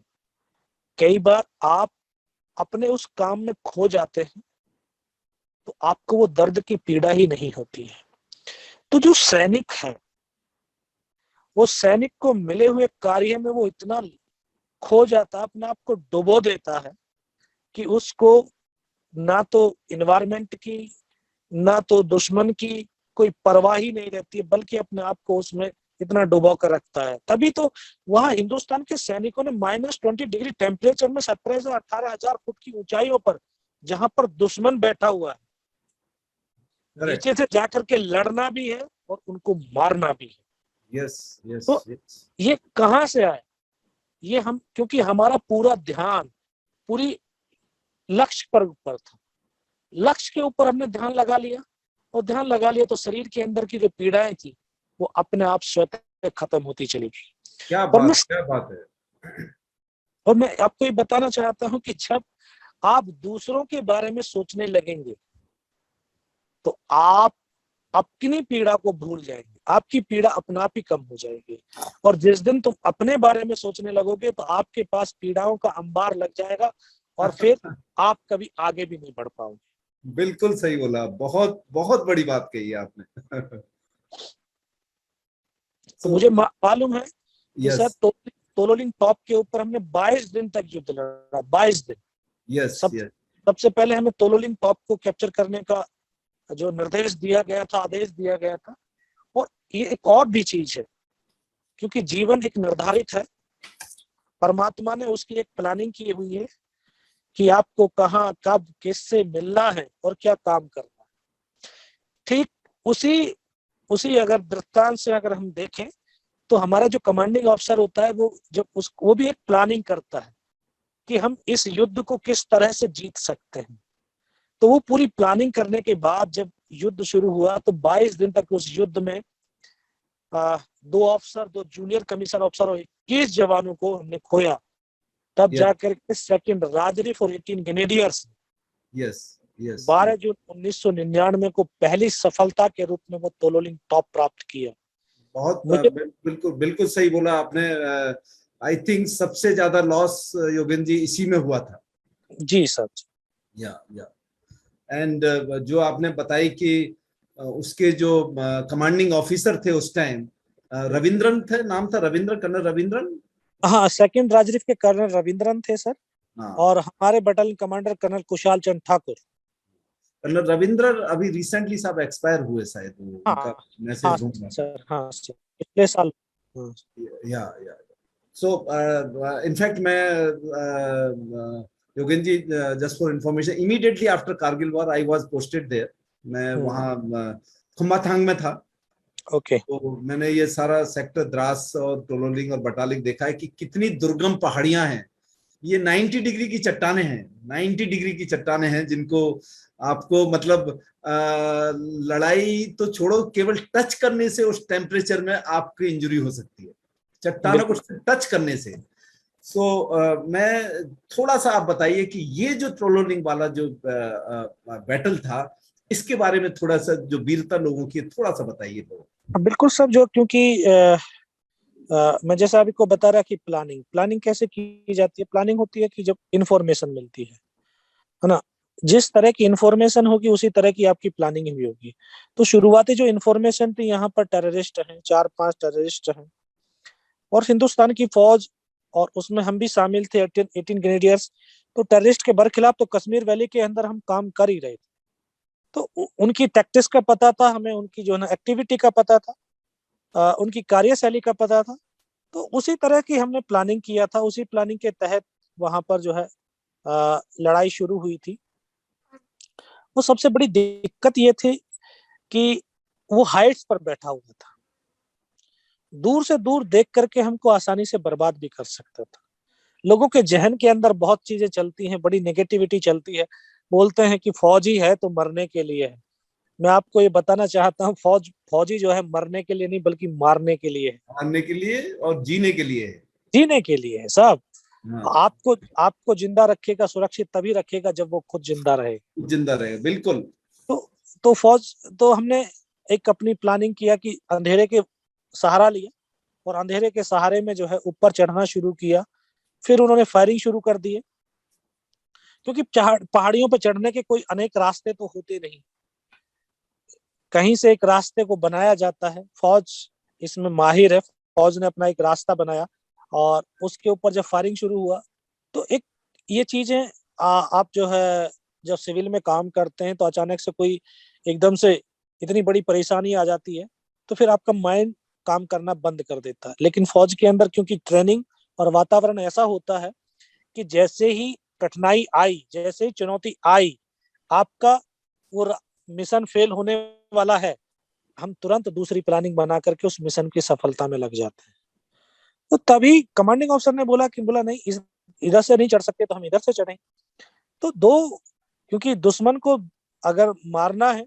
Speaker 2: कई बार आप अपने उस काम में खो जाते हैं तो आपको वो दर्द की पीड़ा ही नहीं होती है। तो जो सैनिक है, वो सैनिक को मिले हुए कार्य में वो इतना खो जाता है, अपने आप को डुबो देता है कि उसको ना तो इन्वायरमेंट की, ना तो दुश्मन की कोई परवाह ही नहीं रहती है, बल्कि अपने आप को उसमें इतना डुबो कर रखता है। तभी तो वहां हिंदुस्तान के सैनिकों ने -20 डिग्री टेम्परेचर में 17,000-18,000 फुट की ऊंचाइयों पर, जहां पर दुश्मन बैठा हुआ है,
Speaker 1: करेक्ट।
Speaker 2: नीचे से जाकर के लड़ना भी है और उनको मारना भी है।
Speaker 1: यस यस
Speaker 2: तो
Speaker 1: यस।
Speaker 2: ये कहां से आए? ये हम, क्योंकि हमारा पूरा ध्यान पूरी लक्ष्य पर था, लक्ष्य के ऊपर हमने ध्यान लगा लिया और ध्यान लगा लिया तो शरीर के अंदर की जो पीड़ाएं थी वो अपने आप स्वतः खत्म होती चली गई।
Speaker 1: क्या बात है।
Speaker 2: और मैं आपको ये बताना चाहता हूँ कि जब आप दूसरों के बारे में सोचने लगेंगे तो आप अपनी पीड़ा को भूल जाएंगे, आपकी पीड़ा अपना आप ही कम हो जाएगी। और जिस दिन तुम अपने बारे में सोचने लगोगे तो आपके पास पीड़ाओं का अंबार लग जाएगा और फिर आप कभी आगे भी नहीं बढ़ पाओगे।
Speaker 1: बिल्कुल सही बोला, बहुत बहुत बड़ी बात कही है आपने।
Speaker 2: तो मुझे मालूम है कि
Speaker 1: यस
Speaker 2: सर तोलोलिंग टॉप के ऊपर हमने 22 दिन तक युद्ध लड़ा, 22 दिन।
Speaker 1: यस यस
Speaker 2: सबसे पहले हमें तोलोलिंग टॉप को कैप्चर करने का जो निर्देश दिया गया था, आदेश दिया गया था। और ये एक और भी चीज है, क्योंकि जीवन एक निर्धारित है, परमात्मा ने उसकी एक प्लानिंग की हुई है कि आपको कहाँ कब किससे मिलना है और क्या काम करना है। ठीक उसी उसी अगर दृष्टांत से अगर हम देखें तो हमारा जो कमांडिंग ऑफिसर होता है वो भी एक प्लानिंग करता है कि हम इस युद्ध को किस तरह से जीत सकते हैं। तो वो पूरी प्लानिंग करने के बाद जब युद्ध शुरू हुआ तो 22 दिन तक उस युद्ध में 2 ऑफिसर, 2 जूनियर कमीशन ऑफिसर और 21 जवानों को हमने खोया। तब जाकर के सेकंड राजरिफ और 18 ग्रेनेडियर्स 12 जून 1999 को पहली सफलता के रूप में वो तोलोलिंग टॉप प्राप्त किया।
Speaker 1: बहुत बिल्कुल बिल्कुल सही बोला आपने। आई थिंक सबसे ज्यादा लॉस योगेंद्र जी इसी में हुआ था।
Speaker 2: जी सर।
Speaker 1: या एंड जो आपने बताई कि उसके जो कमांडिंग ऑफिसर थे उस टाइम रविंद्रन थे, नाम था रविंद्र, कर्नल रविंद्रन।
Speaker 2: हाँ, सेकंड राजरिफ के कर्नल रविंद्रन थे सर।
Speaker 1: हाँ।
Speaker 2: और हमारे battalion commander colonel Kushal Chand Thakur.
Speaker 1: Colonel Ravindra अभी रिसेंटली साहब एक्सपायर हुए शायद, उनका मैसेज ढूंढ
Speaker 2: सर। हाँ सर, पिछले साल।
Speaker 1: या सो इनफैक्ट मैं Yogendra ji, just for information, immediately after Kargil war I was posted there. मैं वहाँ खुम्बाथांग में था।
Speaker 2: ओके।
Speaker 1: तो मैंने ये सारा सेक्टर द्रास और टोलोलिंग और बटालिंग देखा है कि कितनी दुर्गम पहाड़ियां हैं। ये 90 डिग्री की चट्टाने हैं, 90 डिग्री की चट्टाने हैं जिनको आपको मतलब लड़ाई तो छोड़ो, केवल टच करने से उस टेम्परेचर में आपकी इंजरी हो सकती है, चट्टानों को टच करने से। सो मैं थोड़ा सा आप बताइए कि ये जो ट्रोलोलिंग वाला जो बैटल था, इसके बारे में थोड़ा सा, जो वीरता लोगों की, थोड़ा सा बताइए लोगों।
Speaker 2: बिल्कुल सर। जो क्योंकि मैं जैसा अभी को बता रहा कि प्लानिंग कैसे की जाती है। प्लानिंग होती है कि जब इंफॉर्मेशन मिलती है ना, जिस तरह की इंफॉर्मेशन होगी उसी तरह की आपकी प्लानिंग भी होगी। तो शुरुआती जो इंफॉर्मेशन थी, यहाँ पर टेररिस्ट हैं, 4-5 टेररिस्ट हैं और हिंदुस्तान की फौज, और उसमें हम भी शामिल थे, 18 ग्रेनेडियर्स। तो टेररिस्ट के बरखिलाफ तो कश्मीर वैली के अंदर हम काम कर ही रहे थे। तो उनकी टैक्टिक्स का पता था हमें, उनकी जो है ना एक्टिविटी का पता था, उनकी कार्यशैली का पता था। तो उसी तरह की हमने प्लानिंग किया था। उसी प्लानिंग के तहत वहां पर जो है लड़ाई शुरू हुई थी। वो सबसे बड़ी दिक्कत ये थी कि वो हाइट्स पर बैठा हुआ था, दूर से दूर देख करके हमको आसानी से बर्बाद भी कर सकता था। लोगों के जहन के अंदर बहुत चीजें चलती हैं, बड़ी नेगेटिविटी चलती है। बोलते हैं कि फौजी है तो मरने के लिए है। मैं आपको ये बताना चाहता हूँ, फौजी जो है मरने के लिए नहीं बल्कि मारने के लिए है,
Speaker 1: मारने के लिए और जीने के लिए है।
Speaker 2: जीने के लिए है साहब। आपको जिंदा रखेगा, सुरक्षित तभी रखेगा जब वो खुद जिंदा रहे।
Speaker 1: जिंदा रहे, बिल्कुल।
Speaker 2: तो फौज, तो हमने एक अपनी प्लानिंग किया कि अंधेरे के सहारा लिया और अंधेरे के सहारे में जो है ऊपर चढ़ना शुरू किया। फिर उन्होंने फायरिंग शुरू कर दी है, क्योंकि पहाड़ियों पर चढ़ने के कोई अनेक रास्ते तो होते नहीं, कहीं से एक रास्ते को बनाया जाता है। फौज इसमें माहिर है, फौज ने अपना एक रास्ता बनाया और उसके ऊपर जब फायरिंग शुरू हुआ तो एक ये चीजें, आप जो है जब सिविल में काम करते हैं तो अचानक से कोई एकदम से इतनी बड़ी परेशानी आ जाती है तो फिर आपका माइंड काम करना बंद कर देता है। लेकिन फौज के अंदर क्योंकि ट्रेनिंग और वातावरण ऐसा होता है कि जैसे ही कठिनाई आई, जैसे ही चुनौती आई, आपका वो मिशन फेल होने वाला है, हम तुरंत दूसरी प्लानिंग बना करके उस मिशन की सफलता में लग जाते हैं। तो तभी कमांडिंग ऑफिसर ने बोला नहीं, इधर से नहीं चढ़ सकते तो हम इधर से चढ़ें। तो क्योंकि दुश्मन को अगर मारना है,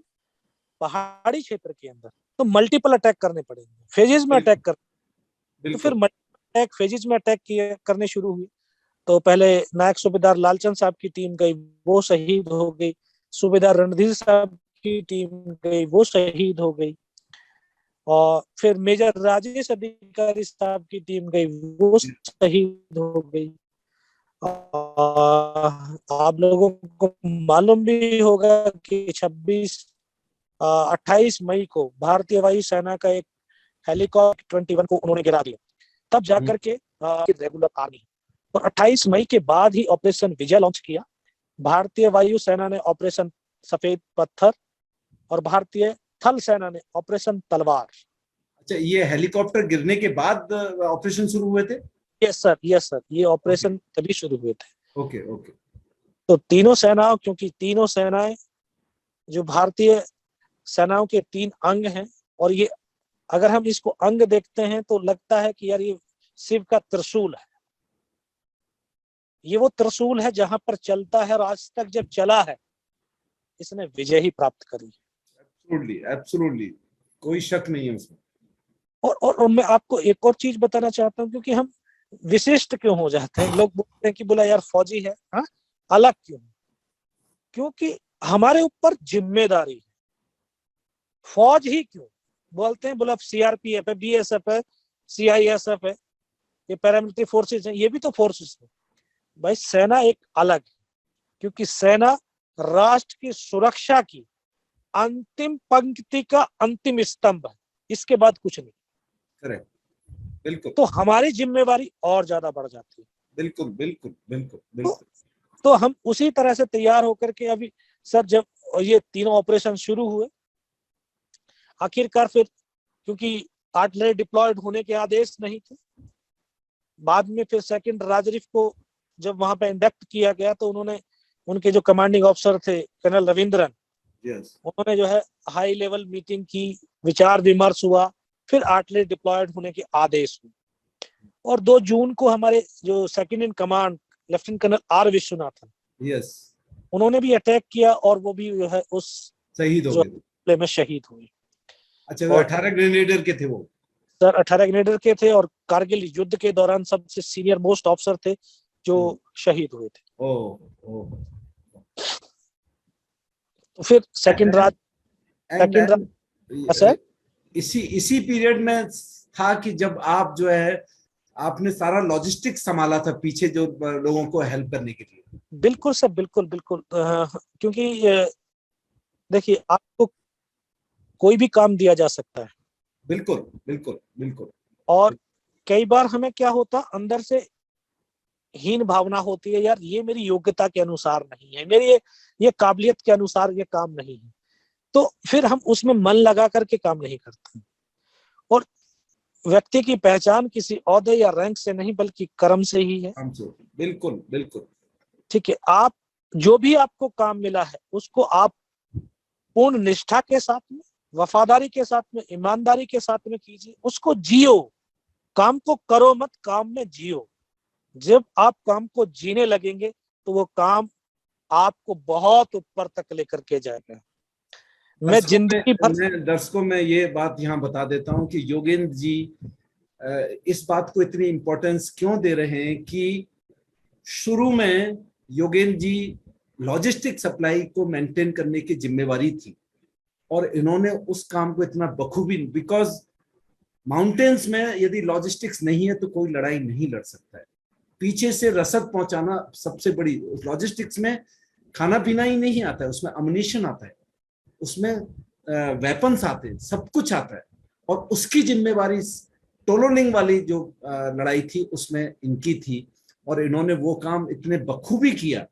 Speaker 2: पहाड़ी क्षेत्र के अंदर, तो मल्टीपल अटैक करने पड़ेंगे, फेजेस में अटैक कर, तो फिर अटैक फेजेस में अटैक करने शुरू हुए। तो पहले नायक सूबेदार लालचंद साहब की टीम गई, वो शहीद हो गई। सूबेदार रणधीर साहब की टीम गई, वो शहीद हो गई। और फिर मेजर राजेश अधिकारी साहब की टीम गई, वो शहीद हो गई। आप लोगों को मालूम भी होगा कि 28 मई को भारतीय वायु सेना का एक हेलीकॉप्टर 21 को उन्होंने गिरा दिया, तब जाकर के रेगुलर आर्मी। और 28 मई के बाद ही ऑपरेशन विजय लॉन्च किया। भारतीय वायु सेना ने ऑपरेशन सफेद पत्थर और भारतीय थल सेना ने ऑपरेशन तलवार।
Speaker 1: अच्छा, ये हेलीकॉप्टर गिरने के बाद ऑपरेशन शुरू हुए थे?
Speaker 2: यस सर, ये ऑपरेशन तभी शुरू हुए थे।
Speaker 1: ओके।
Speaker 2: तो तीनों सेनाओं, क्योंकि तीनों सेनाएं जो भारतीय सेनाओं के 3 अंग हैं, और ये अगर हम इसको अंग देखते हैं तो लगता है कि यार ये शिव का त्रिशूल है। ये वो त्रिशूल है जहां पर चलता है और आज तक जब चला है इसने विजय ही प्राप्त करी।
Speaker 1: एब्सोल्युटली कोई शक नहीं है उसमें।
Speaker 2: और मैं आपको एक और चीज बताना चाहता हूँ, क्योंकि हम विशिष्ट क्यों हो जाते हैं, लोग बोलते हैं कि बोला यार फौजी है, हाँ अलग क्यों? क्योंकि हमारे ऊपर जिम्मेदारी है। फौज ही क्यों बोलते हैं, बोला सीआरपीएफ है, बीएसएफ है, सीआईएसएफ है, ये पैरामिलिट्री फोर्सेस हैं, ये भी तो फोर्सेस है भाई। सेना एक अलग है, क्योंकि सेना राष्ट्र की सुरक्षा की अंतिम पंक्ति का अंतिम स्तंभ है, इसके बाद कुछ नहीं।
Speaker 1: करेक्ट, बिल्कुल।
Speaker 2: तो हमारी जिम्मेवारी और ज्यादा बढ़ जाती है।
Speaker 1: बिल्कुल।
Speaker 2: तो हम उसी तरह से तैयार होकर के अभी सर, जब ये तीनों ऑपरेशन शुरू हुए, आखिरकार फिर क्योंकि आर्टिलरी डिप्लॉयड होने के आदेश नहीं थे, बाद में फिर सेकंड राजरिफ को जब वहां पे इंडक्ट किया गया तो उन्होंने, उनके जो कमांडिंग ऑफिसर थे कर्नल रविंद्रन, उन्होंने जो है हाई लेवल मीटिंग की, विचार विमर्श हुआ, फिर आर्टिलरी डिप्लॉयड होने के आदेश हुए। और 2 जून को हमारे जो second in command lieutenant colonel R Vishwanathan, उन्होंने भी अटैक किया और वो भी जो है उस
Speaker 1: शहीद हो गए,
Speaker 2: में शहीद हुए।
Speaker 1: अच्छा, वो 18 ग्रेनेडियर के थे वो?
Speaker 2: सर 18 ग्रेनेडियर के थे और कारगिल युद्ध के दौरान सबसे सीनियर मोस्ट ऑफिसर थे जो शहीद हुए थे। तो फिर सेकंड सर
Speaker 1: इसी पीरियड में था कि जब आप जो है आपने सारा लॉजिस्टिक्स संभाला था पीछे जो लोगों को हेल्प करने के लिए?
Speaker 2: बिल्कुल सर, बिल्कुल। क्योंकि देखिए, आपको कोई भी काम दिया जा सकता है। बिल्कुल। और कई बार हमें क्या होता, अंदर से हीन भावना होती है, यार ये मेरी योग्यता के अनुसार नहीं है, मेरी ये काबिलियत के अनुसार ये काम नहीं है, तो फिर हम उसमें मन लगा करके काम नहीं करते। और व्यक्ति की पहचान किसी औहदे या रैंक से नहीं बल्कि कर्म से ही है।
Speaker 1: बिल्कुल।
Speaker 2: ठीक है, आप जो भी आपको काम मिला है उसको आप पूर्ण निष्ठा के साथ में, वफादारी के साथ में, ईमानदारी के साथ में कीजिए, उसको जियो। काम को करो मत, काम में जियो। जब आप काम को जीने लगेंगे तो वो काम आपको बहुत ऊपर तक लेकर के जाएगा। मैं जिंदगी भर
Speaker 1: दर्शकों में ये बात यहाँ बता देता हूँ कि योगेंद्र जी इस बात को इतनी इंपॉर्टेंस क्यों दे रहे हैं कि शुरू में योगेंद्र जी लॉजिस्टिक सप्लाई को मेंटेन करने की जिम्मेवारी थी और इन्होंने उस काम को इतना बखूबी, बिकॉज माउंटेन्स में यदि लॉजिस्टिक्स नहीं है तो कोई लड़ाई नहीं लड़ सकता है। पीछे से रसद पहुंचाना सबसे बड़ी, लॉजिस्टिक्स में खाना पीना ही नहीं आता है, उसमें अम्युनिशन आता है, उसमें वेपन्स आते हैं, सब कुछ आता है। और उसकी जिम्मेवारी टोलोलिंग वाली जो लड़ाई थी उसमें इनकी थी और इन्होंने वो काम इतने बखूबी किया।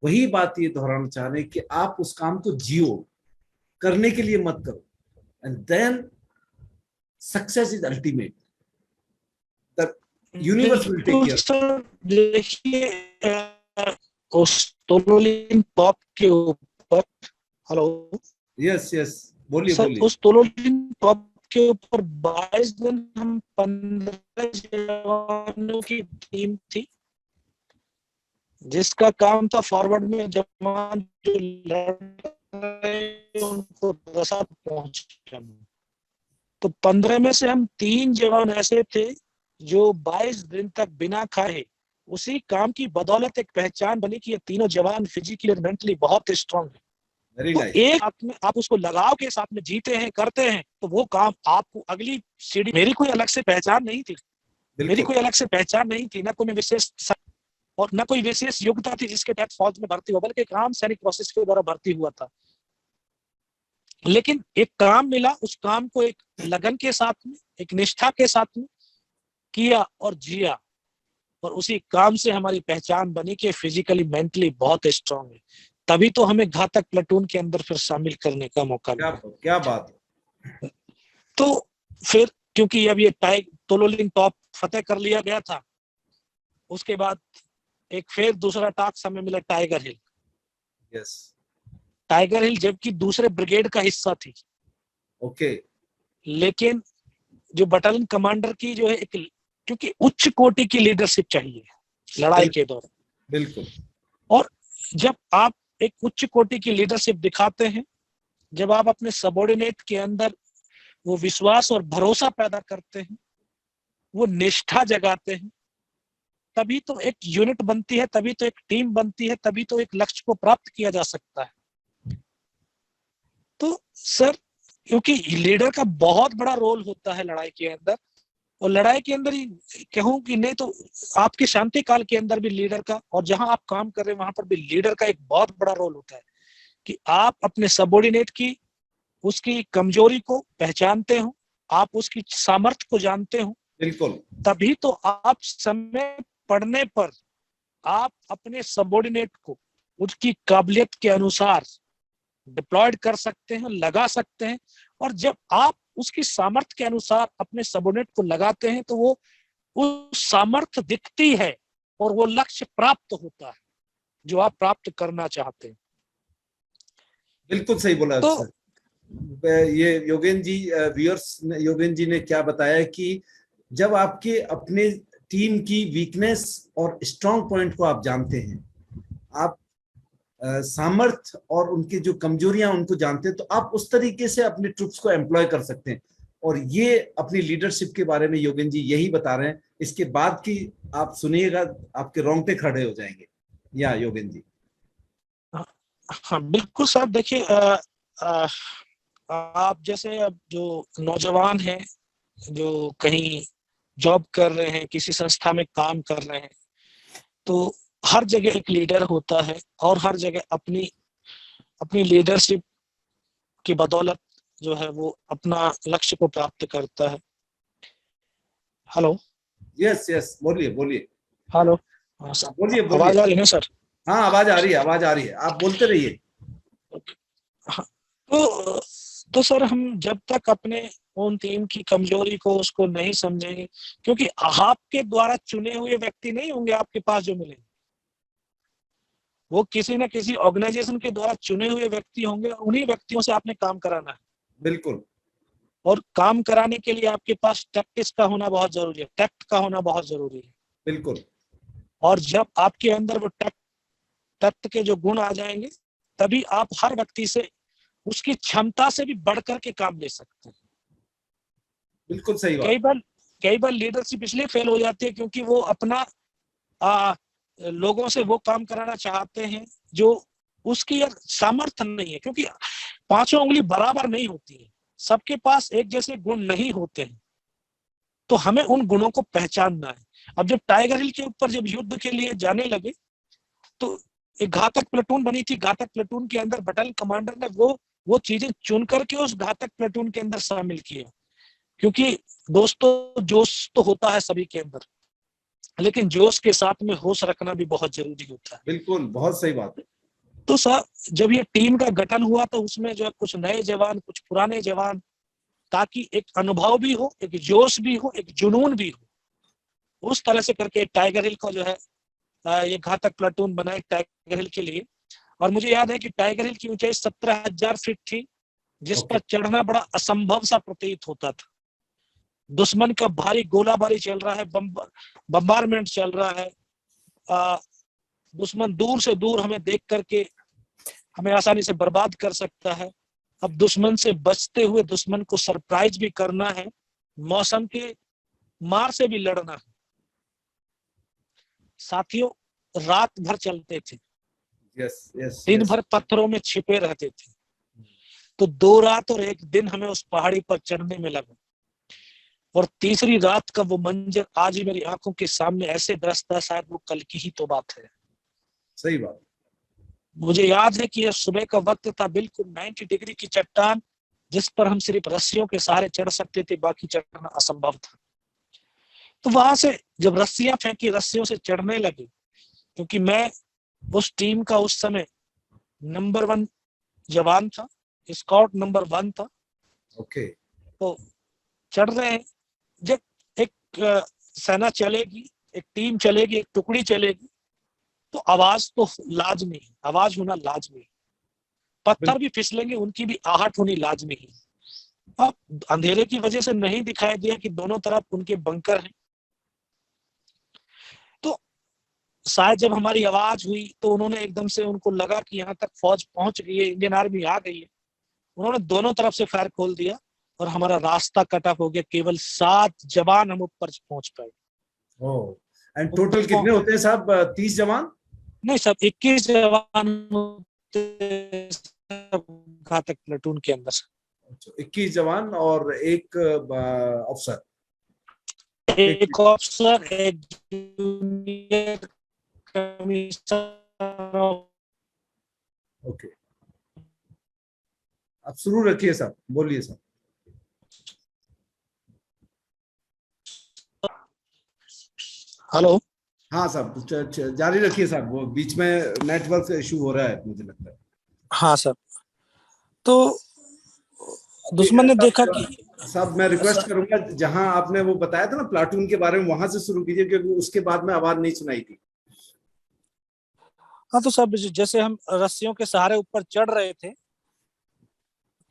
Speaker 1: वही बात ये दोहराना चाह रहे हैं कि आप उस काम को जियो, करने के लिए मत करो, and then success is ultimate, the universe will take care.
Speaker 2: देखिए उस टोलोलिंग टॉप के ऊपर, हेलो,
Speaker 1: यस बोलिए
Speaker 2: सर, उस टोलोलिंग टॉप के ऊपर 22 दिन हम 15 जवानों की टीम थी जिसका काम था फॉरवर्ड में जवान जो उनको रसा पहुंचा। तो 15 में से हम 3 जवान ऐसे थे जो 22 दिन तक बिना खाए, उसी काम की बदौलत एक पहचान बनी कि ये तीनों जवान फिजिकली और मेंटली बहुत स्ट्रांग है। तो एक हाथ में आप उसको लगाव के साथ में जीते हैं, करते हैं, तो वो काम आपको अगली सीढ़ी। मेरी कोई अलग से पहचान नहीं थी, मेरी कोई अलग से पहचान नहीं थी, ना कोई विशेष और ना कोई विशेष योग्यता थी जिसके तहत फौज में भर्ती हुआ, बल्कि काम सैनिक प्रोसेस के द्वारा भर्ती हुआ था। लेकिन एक काम मिला, उस काम को एक लगन के साथ में, एक निष्ठा के साथ में किया और जिया, और उसी काम से हमारी पहचान बनी कि फिजिकली मेंटली बहुत स्ट्रांग है। तभी तो हमें घातक प्लेटून के अंदर फिर शामिल करने का मौका मिला।
Speaker 1: क्या बात है।
Speaker 2: तो फिर क्योंकि अब ये तोलोलिंग टॉप फतेह कर लिया गया था, उसके बाद एक फिर दूसरा टास्क हमें मिला टाइगर हिल।
Speaker 1: यस,
Speaker 2: टाइगर हिल जबकि दूसरे ब्रिगेड का हिस्सा थी।
Speaker 1: ओके।
Speaker 2: लेकिन जो बटालियन कमांडर की जो है एक, क्योंकि उच्च कोटि की लीडरशिप चाहिए लड़ाई के दौरान।
Speaker 1: बिल्कुल।
Speaker 2: और जब आप एक उच्च कोटि की लीडरशिप दिखाते हैं, जब आप अपने सबऑर्डिनेट के अंदर वो विश्वास और भरोसा पैदा करते हैं, वो निष्ठा जगाते हैं, तभी तो एक यूनिट बनती है, तभी तो एक टीम बनती है, तभी तो एक लक्ष्य को प्राप्त किया जा सकता है। तो सर, क्योंकि लीडर का बहुत बड़ा रोल होता है लड़ाई के अंदर, और लड़ाई के अंदर ही कहूं कि नहीं तो आपके शांति काल के अंदर भी लीडर का, और जहां आप काम कर रहे हैं वहां पर भी लीडर का एक बहुत बड़ा रोल होता है कि आप अपने सबऑर्डिनेट की उसकी कमजोरी को पहचानते हो, आप उसकी सामर्थ्य को जानते हो।
Speaker 1: बिल्कुल।
Speaker 2: तभी तो आप समय पड़ने पर आप अपने सबऑर्डिनेट को उसकी काबिलियत के अनुसार डिप्लॉयड कर सकते हैं, लगा सकते हैं। और जब आप उसकी सामर्थ्य के अनुसार अपने सबऑर्डिनेट को लगाते हैं तो वो उस सामर्थ्य दिखती है और वो लक्ष्य प्राप्त होता है जो आप प्राप्त करना चाहते हैं।
Speaker 1: बिल्कुल सही बोला।
Speaker 2: तो
Speaker 1: ये योगेन जी, व्यूअर्स, योगेन जी ने क्या बताया कि जब आपके अपने टीम की वीकनेस और स्ट्रांग पॉइंट को आप जानते हैं, आप सामर्थ्य और उनकी जो कमजोरियां उनको जानते हैं, तो आप उस तरीके से अपने ट्रूप्स को एम्प्लॉय कर सकते हैं। और ये अपनी लीडरशिप के बारे में योगेन जी यही बता रहे हैं। इसके बाद की आप सुनिएगा, आपके रोंगटे खड़े हो जाएंगे। या योगेन जी।
Speaker 2: हाँ बिल्कुल सर, देखिए आप जैसे अब जो नौजवान हैं जो कहीं जॉब कर रहे हैं, किसी संस्था में काम कर रहे हैं, तो हर जगह एक लीडर होता है और हर जगह अपनी अपनी लीडरशिप की बदौलत जो है वो अपना लक्ष्य को प्राप्त करता है। हेलो।
Speaker 1: यस यस, बोलिए बोलिए।
Speaker 2: हेलो।
Speaker 1: बोलिए बोलिए।
Speaker 2: आवाज आ रही है ना सर?
Speaker 1: हाँ, आवाज आ रही है, आवाज आ रही है, आप बोलते रहिए।
Speaker 2: हाँ, तो सर हम जब तक अपने उन टीम की कमजोरी को उसको नहीं समझेंगे, क्योंकि आपके द्वारा चुने हुए व्यक्ति नहीं होंगे आपके पास जो मिलेंगे, वो किसी न किसी ऑर्गेनाइजेशन के द्वारा चुने हुए व्यक्ति होंगे, उन्हीं व्यक्तियों से आपने काम कराना है।
Speaker 1: बिल्कुल।
Speaker 2: और काम कराने के लिए आपके पास टैक्टिस का होना बहुत जरूरी है, टैक्ट का होना बहुत जरूरी है।
Speaker 1: बिल्कुल।
Speaker 2: और जब आपके अंदर वो टैक्ट के जो गुण आ जाएंगे, तभी आप हर व्यक्ति से उसकी क्षमता से भी बढ़कर के काम ले सकते हैं।
Speaker 1: बिल्कुल सही बात।
Speaker 2: कई बार लीडरशिप इसलिए फेल हो जाती है क्योंकि वो अपना लोगों से वो काम कराना चाहते हैं जो उसकी सामर्थ्य नहीं है, क्योंकि 5 उंगली बराबर नहीं होती है, सबके पास एक जैसे गुण नहीं होते हैं। तो हमें उन गुणों को पहचानना है। अब जब टाइगर हिल के ऊपर जब युद्ध के लिए जाने लगे तो एक घातक प्लेटून बनी थी। घातक प्लेटून के अंदर बटालियन कमांडर ने वो चीजें चुन करके उस घातक प्लेटून के अंदर शामिल किए, क्योंकि दोस्तों जोश तो होता है सभी के अंदर, लेकिन जोश के साथ में होश रखना भी बहुत जरूरी होता है।
Speaker 1: बिल्कुल, बहुत सही बात है।
Speaker 2: तो सर जब ये टीम का गठन हुआ तो उसमें जो है कुछ नए जवान, कुछ पुराने जवान, ताकि एक अनुभव भी हो, एक जोश भी हो, एक जुनून भी हो। उस तरह से करके टाइगर हिल को जो है ये घातक प्लाटून बनाए टाइगर हिल के लिए। और मुझे याद है कि टाइगर हिल की ऊंचाई 17,000 फीट थी, जिस पर चढ़ना बड़ा असंभव सा प्रतीत होता था। दुश्मन का भारी गोलाबारी चल रहा है, बम्बारमेंट चल रहा है, दुश्मन दूर से दूर हमें देख करके हमें आसानी से बर्बाद कर सकता है। अब दुश्मन से बचते हुए दुश्मन को सरप्राइज भी करना है, मौसम के मार से भी लड़ना है। साथियों, रात भर चलते थे, दिन भर पत्थरों में छिपे रहते थे। तो 2 रात और 1 दिन हमें उस पहाड़ी पर चढ़ने में लगा, और तीसरी रात का वो मंजर आज ही मेरी आंखों के सामने ऐसे दरसता है, शायद वो कल की ही तो बात है।
Speaker 1: सही बात।
Speaker 2: मुझे याद है कि यह सुबह का वक्त था, बिल्कुल 90 डिग्री की चट्टान जिस पर हम सिर्फ रस्सियों के सहारे चढ़ सकते थे, बाकी चढ़ना असंभव था। तो वहां से जब रस्सियां फेंकी, रस्सियों से चढ़ने लगे, क्योंकि मैं उस टीम का उस समय नंबर 1 जवान था, स्काउट नंबर 1 था।
Speaker 1: ओके।
Speaker 2: तो चढ़ रहे हैं, जब एक सेना चलेगी, एक टीम चलेगी, एक टुकड़ी चलेगी, तो आवाज तो लाजमी, आवाज होना लाजमी, पत्थर भी फिसलेंगे, उनकी भी आहट होनी लाजमी है। अब अंधेरे की वजह से नहीं दिखाई दिया कि दोनों तरफ उनके बंकर हैं। तो शायद जब हमारी आवाज हुई तो उन्होंने एकदम से, उनको लगा कि यहाँ तक फौज पहुंच गई है, इंडियन आर्मी आ गई है, उन्होंने दोनों तरफ से फायर खोल दिया और हमारा रास्ता कट ऑफ हो गया। केवल 7 जवान हम ऊपर पहुंच पाए।
Speaker 1: एंड टोटल कितने होते हैं साहब? 30 जवान?
Speaker 2: नहीं सब 21 जवान घातक प्लेटून के अंदर।
Speaker 1: 21 जवान और एक अफसर।
Speaker 2: एक ऑफिसर, एक जूनियर कमिश्नर।
Speaker 1: ओके, आप शुरू रखिए साहब, बोलिए साहब।
Speaker 2: हेलो।
Speaker 1: हाँ साहब, जारी रखिए साहब, वो बीच में नेटवर्क से इशू हो रहा है मुझे लगता है।
Speaker 2: हाँ सर। तो दुश्मन ने देखा कि
Speaker 1: साहब मैं रिक्वेस्ट करूंगा, जहां आपने वो बताया था ना प्लाटून के बारे में, वहां से शुरू कीजिए, क्योंकि उसके बाद में आवाज नहीं सुनाई थी।
Speaker 2: हाँ तो सब जैसे हम रस्सियों के सहारे ऊपर चढ़ रहे थे,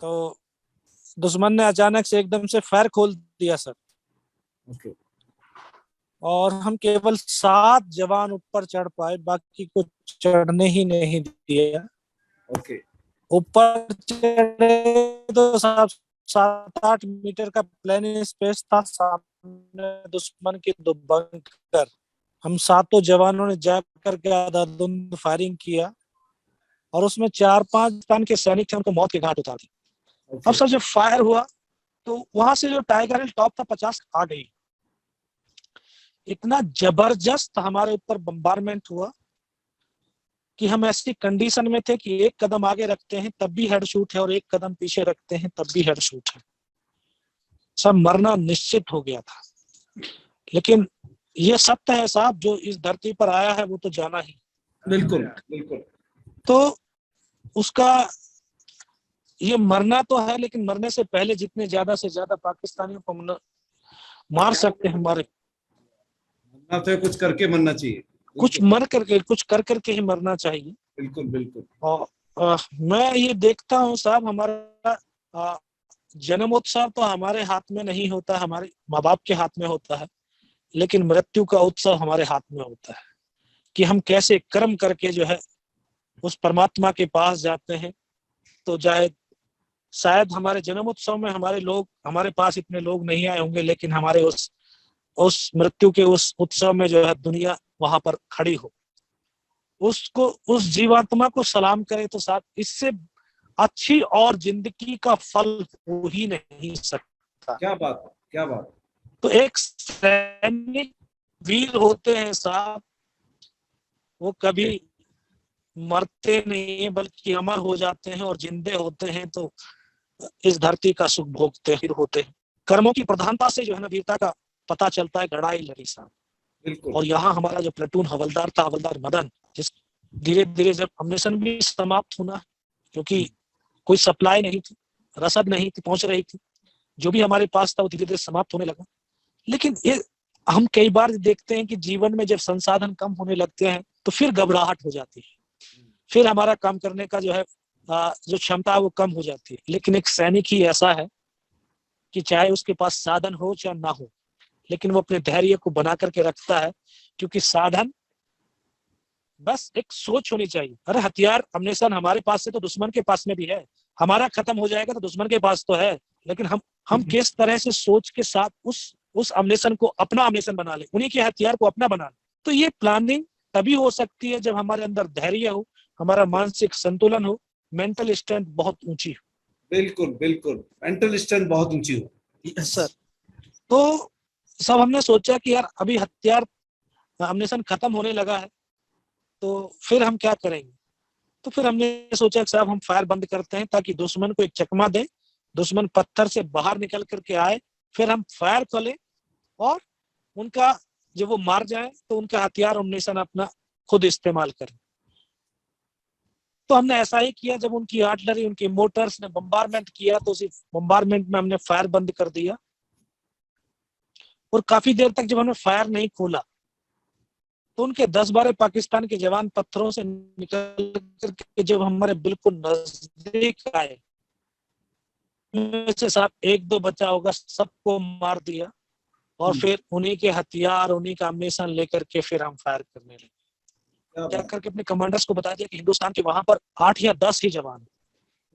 Speaker 2: तो दुश्मन ने अचानक से एकदम से फायर खोल दिया सर।
Speaker 1: ओके।
Speaker 2: और हम केवल 7 जवान ऊपर चढ़ पाए, बाकी को चढ़ने ही नहीं दिया।
Speaker 1: ओके।
Speaker 2: ऊपर चढ़े तो साहब 7-8 मीटर का प्लेन स्पेस था, सामने दुश्मन के 2 बंकर। हम 7 जवानों ने जाकर के आधाधुंध फायरिंग किया, और उसमें 4-5 पाकिस्तान के सैनिक थे, उनको मौत के घाट उतार दी। अब सर जब फायर हुआ तो वहां से जो टाइगर हिल टॉप था 50 आ गई। इतना जबरदस्त हमारे ऊपर बम्बारमेंट हुआ कि हम ऐसी कंडीशन में थे कि एक कदम आगे रखते हैं तब भी हेड शूट है, और एक कदम पीछे रखते हैं तब भी हेड शूट है। सब मरना निश्चित हो गया था। लेकिन ये सत्य है साहब, जो इस धरती पर आया है वो तो जाना ही।
Speaker 1: बिल्कुल बिल्कुल।
Speaker 2: तो उसका ये मरना तो है, लेकिन मरने से पहले जितने ज्यादा से ज्यादा पाकिस्तानियों को मार सकते हैं मारे।
Speaker 1: मरना तो कुछ करके मरना चाहिए,
Speaker 2: कुछ मर करके, कुछ कर करके ही मरना चाहिए।
Speaker 1: बिल्कुल बिल्कुल।
Speaker 2: और मैं ये देखता हूँ साहब, हमारा जन्मोत्सव तो हमारे हाथ में नहीं होता, हमारे माँ बाप के हाथ में होता है, लेकिन मृत्यु का उत्सव हमारे हाथ में होता है कि हम कैसे कर्म करके जो है उस परमात्मा के पास जाते हैं। तो चाहे शायद हमारे जन्मोत्सव में हमारे पास इतने लोग नहीं आए होंगे, लेकिन हमारे उस मृत्यु के उस उत्सव में जो है दुनिया वहां पर खड़ी हो, उसको, उस जीवात्मा को सलाम करे, तो साथ इससे अच्छी और जिंदगी का फल हो ही नहीं सकता।
Speaker 1: क्या बात है, क्या बात।
Speaker 2: तो एक सैनिक वीर होते हैं साहब, वो कभी मरते नहीं है बल्कि अमर हो जाते हैं, और जिंदे होते हैं तो इस धरती का सुख भोगते होते हैं। कर्मों की प्रधानता से जो है ना वीरता का पता चलता है। लड़ाई लड़ी साहब। और यहाँ हमारा जो प्लेटून हवलदार था, हवलदार मदन, जिस धीरे धीरे जब अम्नेशन भी समाप्त होना, क्योंकि कोई सप्लाई नहीं थी, रसद नहीं थी पहुंच रही थी, जो भी हमारे पास था वो धीरे धीरे समाप्त होने लगा। लेकिन ये हम कई बार देखते हैं कि जीवन में जब संसाधन कम होने लगते हैं तो फिर घबराहट हो जाती है, फिर हमारा काम करने का जो है जो क्षमता है वो कम हो जाती है। लेकिन एक सैनिक ही ऐसा है कि चाहे उसके पास साधन हो चाहे ना हो, लेकिन वो अपने धैर्य को बना करके रखता है, क्योंकि साधन बस एक सोच होनी चाहिए। अरे हथियार अम्नेशन हमारे पास से तो दुश्मन के पास में भी है, हमारा खत्म हो जाएगा तो दुश्मन के पास तो है, लेकिन हम किस तरह से सोच के साथ उस अम्नेशन को अपना अम्नेशन बना ले, उन्हीं के हथियार को अपना बना ले। तो ये प्लानिंग तभी हो सकती है जब हमारे अंदर धैर्य हो, हमारा मानसिक संतुलन हो, मेंटल स्ट्रेंथ बहुत ऊंची हो।
Speaker 1: बिल्कुल बिल्कुल, मेंटल स्ट्रेंथ बहुत ऊंची हो।
Speaker 2: Yes sir. तो सब हमने सोचा कि यार अभी हथियार अम्नेशन खत्म होने लगा है, तो फिर हम क्या करेंगे। तो फिर हमने सोचा कि साहब हम फायर बंद करते हैं ताकि दुश्मन को एक चकमा दें, दुश्मन पत्थर से बाहर निकल करके आए, फिर हम फायर करें और उनका जब वो मार जाए तो उनका हथियार अम्नेशन अपना खुद इस्तेमाल करें। तो हमने ऐसा ही किया। जब उनकी आर्टिलरी, उनकी मोटर्स ने बम्बारमेंट किया तो उसी बम्बारमेंट में हमने फायर बंद कर दिया। और काफी देर तक जब हमने फायर नहीं खोला तो उनके 10-12 पाकिस्तान के जवान पत्थरों से निकल करके जब हमारे बिल्कुल नजदीक आए, से साहब 1-2 बचा होगा, सबको मार दिया। और फिर उन्हीं के हथियार, उन्हीं का अम्नेशन लेकर के फिर हम फायर करने लगे। क्या करके अपने कमांडर्स को बता दिया कि हिंदुस्तान के वहां पर 8 या 10 ही जवान।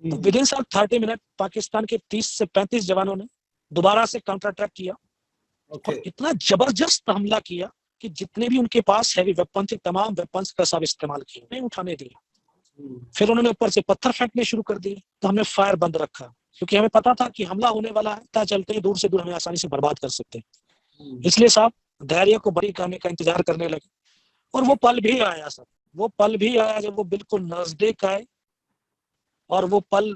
Speaker 2: तो विद इन 30 मिनट पाकिस्तान के 30 से 35 जवानों ने दोबारा से काउंटर अटैक किया। और इतना जबरदस्त हमला किया कि जितने भी उनके पास हैवी वेपन थे, तमाम वेपन्स का सब इस्तेमाल किया, नहीं उठाने दिया। फिर उन्होंने ऊपर से पत्थर फेंकने शुरू कर दिए। तो हमने फायर बंद रखा क्योंकि हमें पता था कि हमला होने वाला है, पता चलते ही दूर से दूर हमें आसानी से बर्बाद कर सकते हैं। इसलिए साहब धैर्य को बड़ी करने का इंतजार करने लगे। और वो पल भी आया सर, वो पल भी आया जब वो बिल्कुल नजदीक आए। और वो पल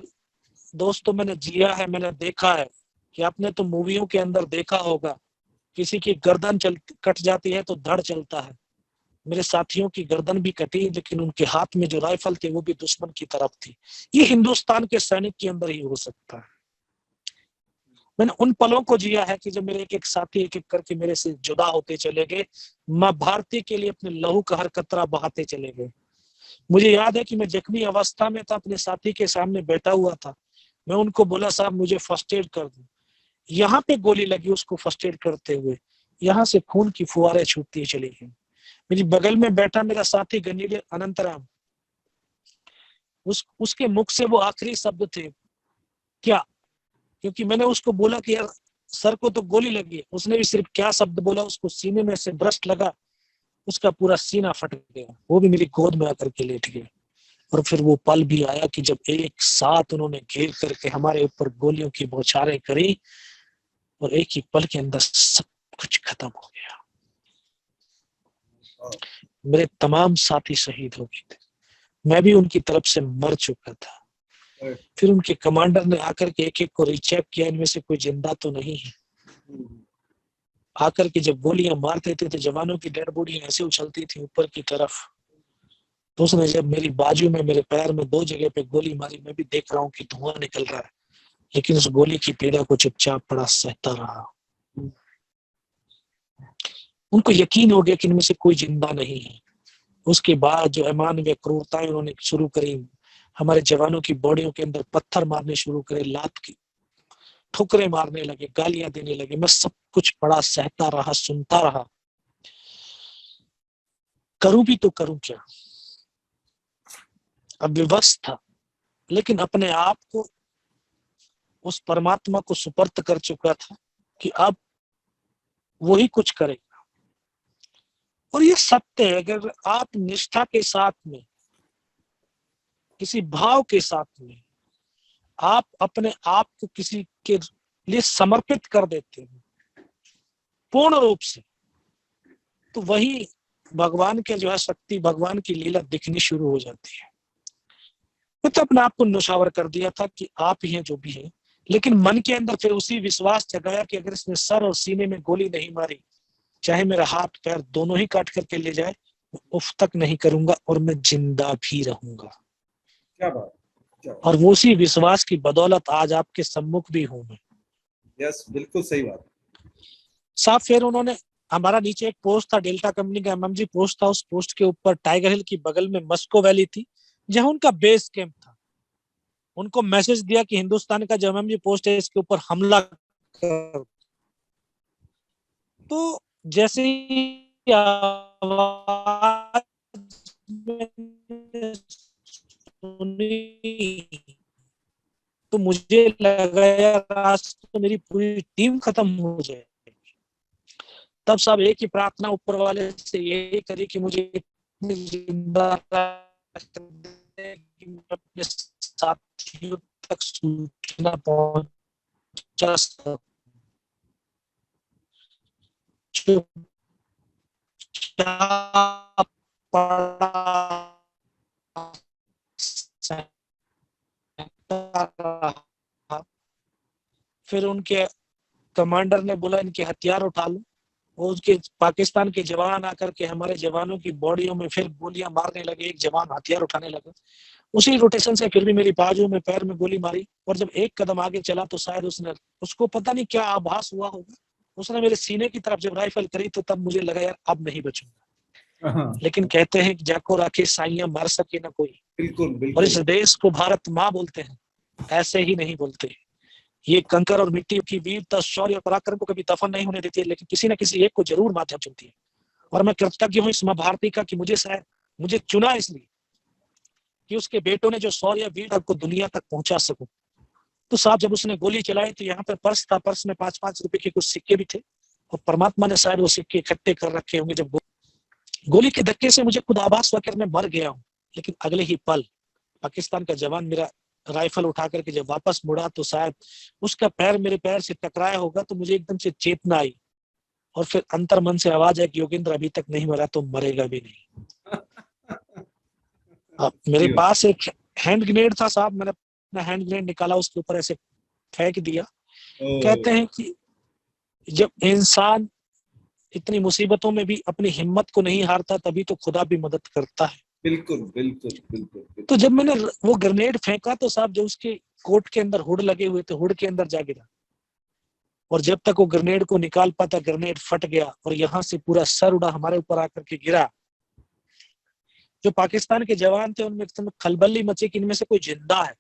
Speaker 2: दोस्तों मैंने जिया है, मैंने देखा है कि आपने तो मूवियों के अंदर देखा होगा, किसी की गर्दन कट जाती है तो धड़ चलता है। मेरे साथियों की गर्दन भी कटी, लेकिन उनके हाथ में जो राइफल थे वो भी दुश्मन की तरफ थी। ये हिंदुस्तान के सैनिक के अंदर ही हो सकता है। मैंने उन पलों को जिया है कि जब मेरे एक एक साथी एक एक करके मेरे से जुदा होते चले गए, मां भारती के लिए अपने लहू का हर कतरा बहाते चले गए। मुझे याद है कि मैं जख्मी अवस्था में था, अपने साथी के सामने बैठा हुआ था। मैं उनको बोला साहब मुझे फर्स्ट एड कर दो। यहाँ पे गोली लगी उसको फर्स्ट एड करते हुए, यहाँ से खून की फुहारें छूटती चली गई। मेरी बगल में बैठा मेरा साथी गनीले अनंतराम, उसके मुख से वो आखिरी शब्द थे क्या। क्योंकि मैंने उसको बोला कि यार सर को तो गोली लगी है, उसने भी सिर्फ क्या शब्द बोला, उसको सीने में से ब्रस्ट लगा, उसका पूरा सीना फट गया। वो भी मेरी गोद में आकर के लेट गया। और फिर वो पल भी आया कि जब एक साथ उन्होंने घेर करके हमारे ऊपर गोलियों की बौछारें करी और एक ही पल के अंदर सब कुछ खत्म हो गया। मेरे तमाम साथी शहीद हो गए थे, मैं भी उनकी तरफ से मर चुका था। फिर उनके कमांडर ने आकर के एक एक को रीचेक किया, इनमें से कोई जिंदा तो नहीं है। आकर के जब गोलियां मार देते थे, जवानों की डेड बॉडी ऐसे उछलती थी ऊपर की तरफ। तो उसने जब मेरी बाजू में, मेरे पैर में 2 जगह पे गोली मारी, मैं भी देख रहा हूँ कि धुआं निकल रहा है, लेकिन उस गोली की पीड़ा को चुपचाप पड़ा सहता रहा। उनको यकीन हो गया कि इनमें से कोई जिंदा नहीं है। उसके बाद जो अमानवीय क्रूरताएं उन्होंने शुरू करी, हमारे जवानों की बॉडियों के अंदर पत्थर मारने शुरू करे, लात की ठोकरें मारने लगे, गालियां देने लगे। मैं सब कुछ पड़ा सहता रहा, सुनता रहा। करूं भी तो करूं क्या, अब विवश था, लेकिन अपने आप को उस परमात्मा को सुपर्द कर चुका था कि अब वही कुछ करेगा। और ये सत्य है, अगर आप निष्ठा के साथ में, किसी भाव के साथ में आप अपने आप को किसी के लिए समर्पित कर देते हैं पूर्ण रूप से, तो वही भगवान के जो है शक्ति, भगवान की लीला दिखनी शुरू हो जाती है। मैं तो अपने आप को न्यौछावर कर दिया था कि आप ही हैं जो भी हैं, लेकिन मन के अंदर फिर उसी विश्वास जगाया कि अगर इसने सर और सीने में गोली नहीं मारी, चाहे मेरा हाथ पैर दोनों ही काट करके ले जाए, उफ तक नहीं करूंगा और मैं जिंदा भी रहूंगा।
Speaker 1: क्या बात, क्या बात।
Speaker 2: और वो उसी विश्वास की बदौलत आज आपके सम्मुख भी हूं मैं।
Speaker 1: यस, बिल्कुल सही बात।
Speaker 2: साहब फिर उन्होंने, हमारा नीचे एक पोस्ट था, डेल्टा कंपनी का एमएमजी पोस्ट था, उस पोस्ट के ऊपर टाइगर हिल की बगल में मस्को वैली थी जहां उनका बेस कैंप था। उनको मैसेज दिया कि हिंदुस्तान का जो एमएमजी पोस्ट है इसके ऊपर हमला कर। तो जैसे ही आवाज मैंने सुनी तो मुझे लगा यार आज तो मेरी पूरी टीम खत्म हो जाए। तब सब एक ही प्रार्थना ऊपर वाले से यही करी कि मुझे जिंदा रख दे, कि मैं अपने साथियों तक सूचना पहुंचा सकूं। चुपचाप पड़ा रहा। फिर उनके कमांडर ने बोला इनके हथियार उठा लो। वो उसके पाकिस्तान के जवान आकर के हमारे जवानों की बॉडियों में फिर गोलियां मारने लगे। एक जवान हथियार उठाने लगा, उसी रोटेशन से फिर भी मेरी बाजू में पैर में गोली मारी। और जब एक कदम आगे चला तो शायद उसको पता नहीं क्या आभास हुआ होगा, उसने मेरे सीने की तरफ जब राइफल करी तो तब मुझे लगा यार अब नहीं बचूंगा। लेकिन कहते हैं कि जाको राखे साइयां मर सके ना कोई।
Speaker 1: बिल्कुल
Speaker 2: और
Speaker 1: बिल्कुल।
Speaker 2: इस देश को भारत माँ बोलते हैं, ऐसे ही नहीं बोलते। ये कंकर और मिट्टी की वीरता, शौर्य और पराक्रम को कभी दफन नहीं होने देती है, लेकिन किसी न किसी एक को जरूर माध्यम चुनती है। और मैं कृतज्ञ हूँ इस माँ भारती का कि मुझे चुना इसलिए कि उसके बेटों ने जो शौर्य वीरता को दुनिया तक पहुंचा सकूं। तो साहब जब उसने गोली चलाई तो यहाँ पे पर्स था, पर्स में 5-5 रुपए के कुछ सिक्के भी थे और परमात्मा ने शायद वो सिक्के इकट्ठे कर रखे होंगे। जब गोली के धक्के से मुझे खुद आभास हुआ कि मैं मर गया हूँ, लेकिन अगले ही पल पाकिस्तान का जवान मेरा राइफल उठा करके जब वापस मुड़ा तो शायद उसका पैर मेरे पैर से टकराया होगा, तो मुझे एकदम से चेतना आई और फिर अंतर मन से आवाज है कि योगेंद्र अभी तक नहीं मरा तो मरेगा भी नहीं। अब मेरे पास एक हैंड ग्रेनेड था साहब, मैंने अपना हैंड ग्रेनेड निकाला, उसके ऊपर ऐसे फेंक दिया। कहते हैं कि जब इंसान इतनी मुसीबतों में भी अपनी हिम्मत को नहीं हारता तभी तो खुदा भी मदद करता है।
Speaker 1: बिल्कुल बिल्कुल बिल्कुल।
Speaker 2: तो जब मैंने वो ग्रेनेड फेंका तो साहब जो उसके कोट के अंदर हुड लगे हुए थे, हुड के अंदर जा गिरा। और जब तक वो ग्रेनेड को निकाल पाता ग्रेनेड फट गया और यहाँ से पूरा सर उड़ा हमारे ऊपर आकर के गिरा। जो पाकिस्तान के जवान थे उनमें एकदम खलबली मची कि इनमें से कोई जिंदा है।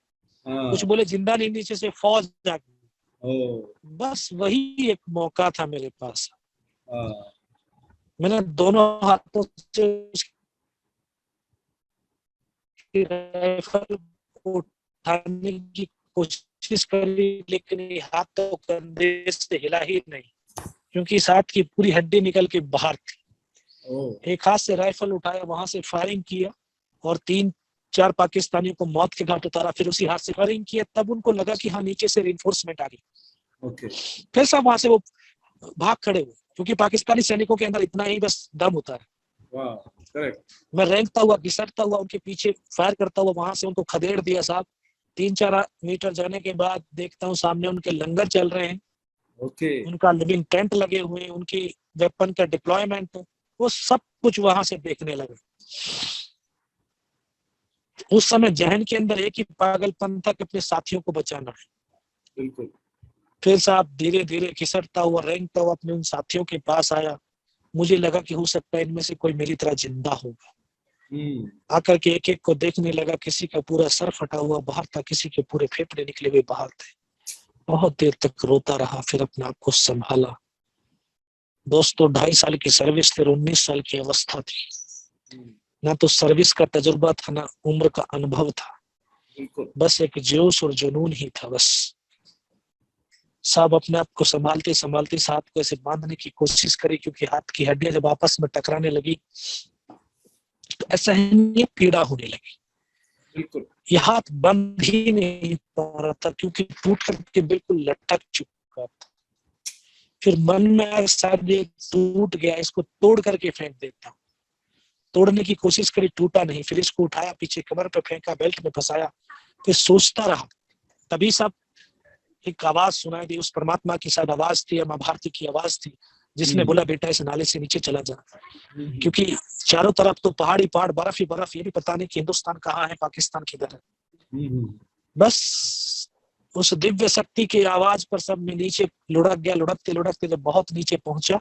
Speaker 2: कुछ बोले जिंदा नहीं, नीचे से फौज आ गई। बस वही एक मौका था मेरे पास। मैंने दोनों हाथों से राइफल को उठाने की कोशिश करी, लेकिन ये हाथ तो कंधे से हिला ही नहीं, क्योंकि इस हाथ की पूरी हड्डी निकल के बाहर थी। एक हाथ से राइफल उठाया, वहां से फायरिंग किया और 3-4 पाकिस्तानियों को मौत के घाट उतारा। फिर उसी हाथ से फायरिंग किया, तब उनको लगा कि हाँ नीचे से रिइंफोर्समेंट आ गई। फिर सब वहां से वो भाग खड़े हुए, क्योंकि पाकिस्तानी सैनिकों के अंदर इतना ही बस दम होता है। मैं रेंगता हुआ घिसटता हुआ उनके पीछे फायर करता हुआ वहां से उनको खदेड़ दिया साहब। 3-4 मीटर जाने के बाद देखता हूँ सामने उनके लंगर चल रहे हैं। उनका लिविंग टेंट लगे हुए हैं, उनकी वेपन का डिप्लॉयमेंट, वो सब कुछ वहां से देखने लगे। उस समय जहन के अंदर एक ही पागलपन था कि अपने साथियों को बचाना है।
Speaker 1: बिल्कुल।
Speaker 2: फिर साहब धीरे धीरे खिसटता हुआ रेंगता हुआ अपने उन साथियों के पास आया। मुझे लगा कि हो सकता है इनमें से कोई मेरी तरह जिंदा होगा। आकर के एक एक को देखने लगा। किसी का पूरा सर फटा हुआ बाहर था, किसी के पूरे फेफड़े निकले हुए बाहर थे। बहुत देर तक रोता रहा, फिर अपने आप को संभाला। दोस्तों 2.5 साल की सर्विस, फिर 19 साल की अवस्था थी। ना तो सर्विस का तजुर्बा था, ना उम्र का अनुभव था, बस एक जोश और जुनून ही था। बस साहब अपने आप को संभालते संभालते हाथ को ऐसे बांधने की कोशिश करी, क्योंकि हाथ की हड्डियां जब आपस में टकराने लगी तो ऐसा ही पीड़ा होने लगी। ये हाथ बंद ही नहीं पा रहा था, क्योंकि टूट करके बिल्कुल लटक चुका था। फिर मन में आया शायद ये टूट गया, इसको तोड़ करके फेंक देता हूँ। तोड़ने की कोशिश करी, टूटा नहीं। फिर इसको उठाया, पीछे कमर पे फेंका, बेल्ट में फंसाया। फिर सोचता रहा। तभी सब एक आवाज सुनाई दी। उस परमात्मा की शायद आवाज थी, माँ भारती की आवाज थी, जिसने बोला बेटा इस नाले से नीचे चला जा। क्योंकि चारों तरफ तो पहाड़ ही पहाड़, बर्फ ही बर्फ, ये भी पता नहीं कि हिंदुस्तान कहाँ है, पाकिस्तान किधर है। बस उस दिव्य शक्ति की आवाज पर सब में नीचे लुढ़क गया। लुढ़कते लुढ़कते जब बहुत नीचे पहुंचा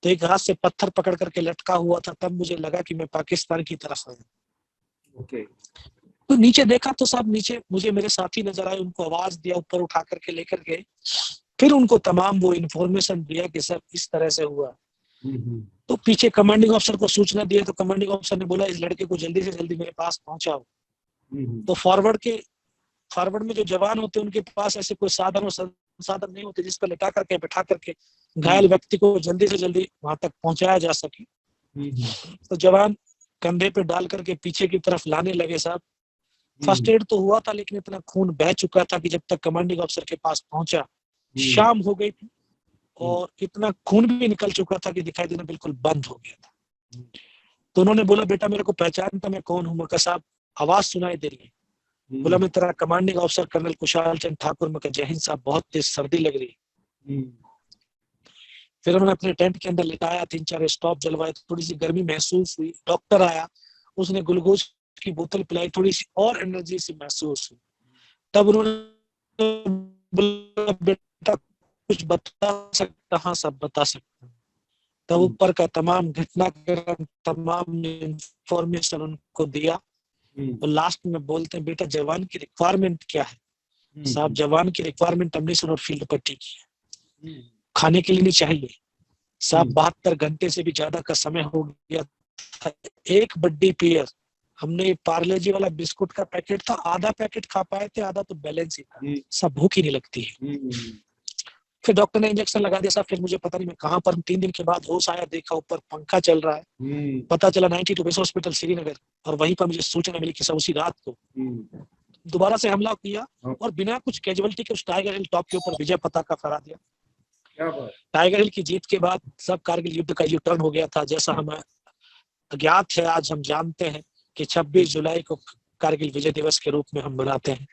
Speaker 2: तो एक हाथ से पत्थर पकड़ करके लटका हुआ था। तब मुझे लगा कि मैं पाकिस्तान की तरफ आया। तो नीचे देखा तो साहब नीचे मुझे मेरे साथी नजर आए, उनको आवाज दिया, ऊपर उठा करके लेकर गए। फिर उनको तमाम वो इन्फॉर्मेशन दिया कि सब इस तरह से हुआ। तो पीछे कमांडिंग ऑफिसर को सूचना दिया, तो कमांडिंग ऑफिसर ने बोला इस लड़के को जल्दी से जल्दी मेरे पास पहुंचाओ। तो फॉरवर्ड में जो जवान होते हैं उनके पास ऐसे कोई साधन और संसाधन नहीं होते जिस पर लिटा करके बैठा करके घायल व्यक्ति को जल्दी से जल्दी वहां तक पहुंचाया जा सके। तो जवान कंधे पे डाल करके पीछे की तरफ लाने लगे साहब। फर्स्ट एड तो हुआ था, लेकिन इतना खून बह चुका था कि जब तक कमांडिंग ऑफिसर के पास पहुंचा शाम हो गई थी और इतना खून भी निकल चुका था कि दिखाई देना बिल्कुल बंद हो गया था। तो उन्होंने बोला बेटा मेरे को पहचानता मैं कौन हूँ? मैं कहा साहब आवाज सुनाई दे रही है। बोला मैं तेरा commanding officer colonel Kushal Chand Thakur. मैं कहा जय हिंद साहब, बहुत तेज सर्दी लग रही है। फिर उन्होंने अपने टेंट के अंदर लिटाया, 3-4 स्टॉप जलवाए, थोड़ी सी गर्मी महसूस हुई। डॉक्टर आया, उसने ग्लूकोज की बोतल पिलाई, थोड़ी सी और एनर्जी सी महसूस हुई। तब उन्होंने बोला बेटा कुछ बता सकता? हाँ सब बता सकता। तब ऊपर का तमाम घटनाक्रम, तमाम इंफॉर्मेशन उनको दिया। और लास्ट में बोलते हैं बेटा जवान की रिक्वायरमेंट क्या है? साहब जवान की रिक्वायरमेंट अमृतसर और फील्ड पट्टी की है, खाने के लिए नहीं चाहिए साहब। 72 घंटे से भी ज्यादा का समय हो गया था। एक बड्डी पेयर हमने पार्ले जी वाला बिस्कुट का पैकेट था, आधा पैकेट खा पाए थे, आधा तो बैलेंस ही था। सब भूख ही नहीं लगती है। फिर डॉक्टर ने इंजेक्शन लगा दिया साहब। फिर मुझे पता नहीं मैं कहां पर, 3 दिन के बाद होश आया, देखा ऊपर पंखा चल रहा है। पता चला 92 बेस हॉस्पिटल श्रीनगर। और वहीं पर मुझे सूचना मिली कि उसी रात को दोबारा से हमला किया और बिना कुछ कैजुअलिटी के उस टाइगर हिल टॉप के ऊपर विजय पताका फहरा दिया। टाइगर हिल की जीत के बाद सब कारगिल युद्ध का यू टर्न हो गया था, जैसा हमें ज्ञात है। आज हम जानते हैं कि 26 जुलाई को कारगिल विजय दिवस के रूप में हम मनाते हैं।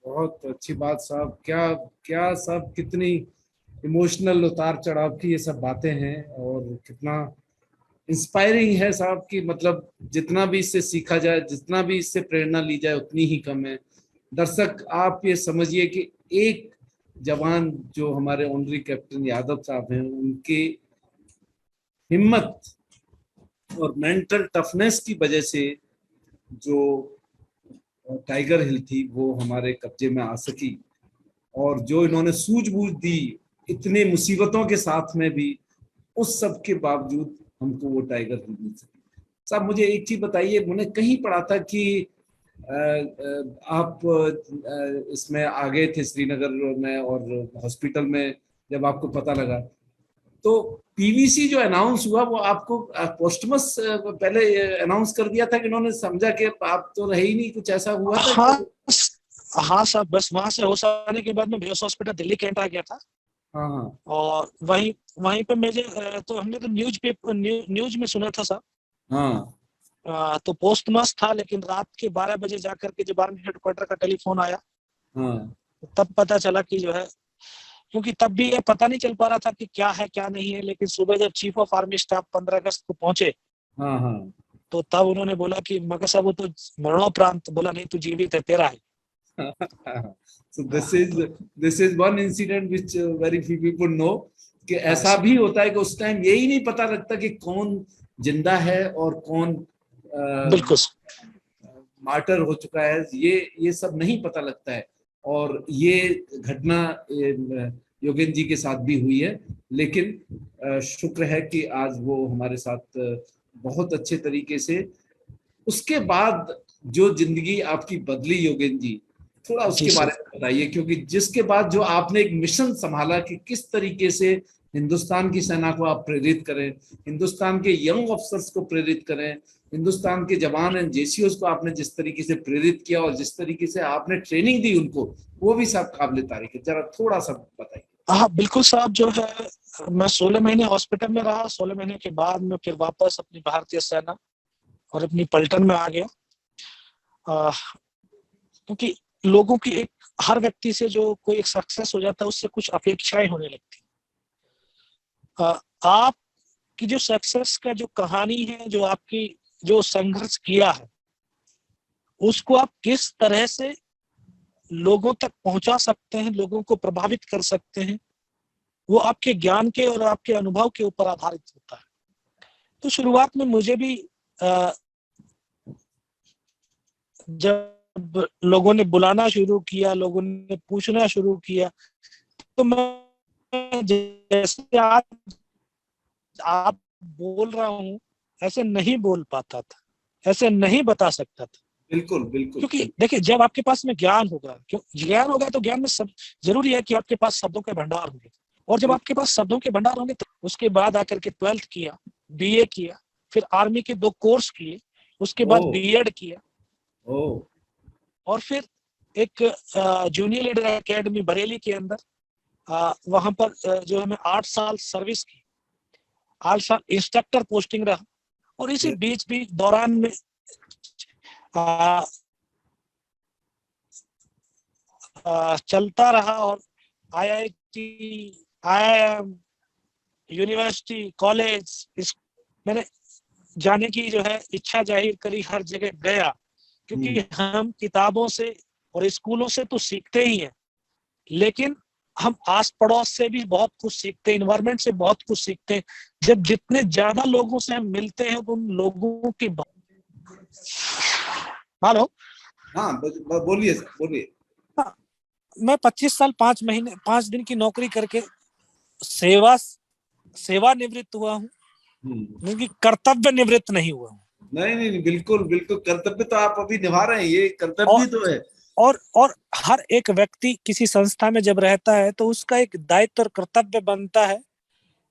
Speaker 1: बहुत अच्छी बात साहब। क्या क्या सब कितनी इमोशनल उतार चढ़ाव की ये सब बातें हैं और कितना इंस्पायरिंग है साहब की, मतलब जितना भी इससे सीखा जाए, जितना भी इससे प्रेरणा ली जाए उतनी ही कम है। दर्शक आप ये समझिए कि एक जवान जो हमारे ऑनरी कैप्टन यादव साहब हैं, उनके हिम्मत और मेंटल टफनेस की वजह से जो टाइगर हिल थी वो हमारे कब्जे में आ सकी। और जो इन्होंने सूझबूझ दी इतने मुसीबतों के साथ में भी, उस सब के बावजूद हमको वो टाइगर हिल मिल सकी। साहब मुझे एक चीज बताइए, मैंने कहीं पढ़ा था कि आप इसमें आ गए थे श्रीनगर में और हॉस्पिटल में जब आपको पता लगा, तो पीवीसी जो अनाउंस हुआ वो आपको पोस्टमस पहले अनाउंस कर दिया था कि उन्होंने समझा कि आप तो रहे ही नहीं, कुछ ऐसा हुआ था?
Speaker 2: हाँ साहब, बस वहां से होश आने के बाद में बेहोश हॉस्पिटल दिल्ली कैंट आ गया था।
Speaker 1: हाँ।
Speaker 2: और वहीं पे मुझे तो हमने तो न्यूज में सुना था साहब।
Speaker 1: हाँ।
Speaker 2: तो पोस्टमास्ट था, लेकिन रात के 12 बजे जाकर के जब आर्मी हेडक्वार्टर का टेलीफोन आया,
Speaker 1: हाँ।
Speaker 2: तब पता चला कि जो है, क्योंकि तब भी ये पता नहीं चल पा रहा था कि क्या है क्या नहीं है। लेकिन सुबह जब चीफ ऑफ आर्मी स्टाफ 15 अगस्त को पहुंचे,
Speaker 1: हाँ। हाँ।
Speaker 2: तो तब उन्होंने बोला कि मगर साहब वो तो मरणोपरांत। बोला नहीं तू जीवित है, तेरा है।
Speaker 1: So this is one incident which very few people know कि ऐसा भी होता है कि उस टाइम यही नहीं पता लगता कि कौन जिंदा है और कौन
Speaker 2: बिल्कुल
Speaker 1: मार्टर हो चुका है। ये सब नहीं पता लगता है। और ये घटना योगेन जी के साथ भी हुई है, लेकिन शुक्र है कि आज वो हमारे साथ बहुत अच्छे तरीके से। उसके बाद जो जिंदगी आपकी बदली योगेन जी, थोड़ा उसके बारे में बताइए, क्योंकि जिसके बाद जो आपने एक मिशन संभाला कि किस तरीके से हिंदुस्तान की सेना को आप प्रेरित करें, हिंदुस्तान के यंग ऑफिसर्स को प्रेरित करें, हिंदुस्तान के जवान एंड जेसीओस को आपने जिस तरीके से प्रेरित किया और जिस तरीके से आपने ट्रेनिंग दी उनको, वो भी सब काबिल तारीफ है। जरा थोड़ा सा बताइए।
Speaker 2: हाँ बिल्कुल साहब, जो है मैं 16 महीने हॉस्पिटल में रहा। 16 महीने के बाद में फिर वापस अपनी भारतीय सेना और अपनी पलटन में आ गया। क्योंकि लोगों की एक, हर व्यक्ति से जो कोई एक सक्सेस हो जाता है उससे कुछ अपेक्षाएं होने लगती। आपकी जो सक्सेस का जो कहानी है, जो आपकी जो संघर्ष किया है, उसको आप किस तरह से लोगों तक पहुंचा सकते हैं, लोगों को प्रभावित कर सकते हैं, वो आपके ज्ञान के और आपके अनुभव के ऊपर आधारित होता है। तो शुरुआत में मुझे भी जब लोगों ने बुलाना शुरू किया, लोगों ने पूछना शुरू किया, तो मैं जैसे आज आप बोल रहा हूँ ऐसे नहीं बोल पाता था, ऐसे नहीं बता सकता था।
Speaker 1: बिल्कुल बिल्कुल।
Speaker 2: क्योंकि देखिए, जब आपके पास में ज्ञान होगा, क्यों ज्ञान होगा, तो ज्ञान में सब जरूरी है कि आपके पास शब्दों के भंडार होंगे। और जब आपके पास शब्दों के भंडार होंगे तो उसके बाद आकर के 12th किया, बीए किया, फिर आर्मी के 2 कोर्स किए, उसके बाद बीएड किया, और फिर एक जूनियर लीडर एकेडमी बरेली के अंदर, वहां पर जो है मैं 8 साल सर्विस की, 8 साल इंस्ट्रक्टर पोस्टिंग रहा। और इसी बीच भी दौरान में चलता रहा, और आईआईटी, आईआईएम, यूनिवर्सिटी, कॉलेज, मैंने जाने की जो है इच्छा जाहिर करी, हर जगह गया। क्योंकि हम किताबों से और स्कूलों से तो सीखते ही हैं, लेकिन हम आस पड़ोस से भी बहुत कुछ सीखते हैं, इन्वायरमेंट से बहुत कुछ सीखते हैं। जब जितने ज्यादा लोगों से हम मिलते हैं तो उन लोगों की हेलो,
Speaker 1: हाँ बोलिए सर, बोलिए।
Speaker 2: मैं 25 साल 5 महीने 5 दिन की नौकरी करके सेवा निवृत्त हुआ हूँ, लेकिन कर्तव्य निवृत्त नहीं हुआ हूँ।
Speaker 1: नहीं नहीं, बिल्कुल बिल्कुल, कर्तव्य तो आप अभी निभा रहे हैं, ये कर्तव्य तो है।
Speaker 2: और हर एक व्यक्ति किसी संस्था में जब रहता है तो उसका एक दायित्व और कर्तव्य बनता है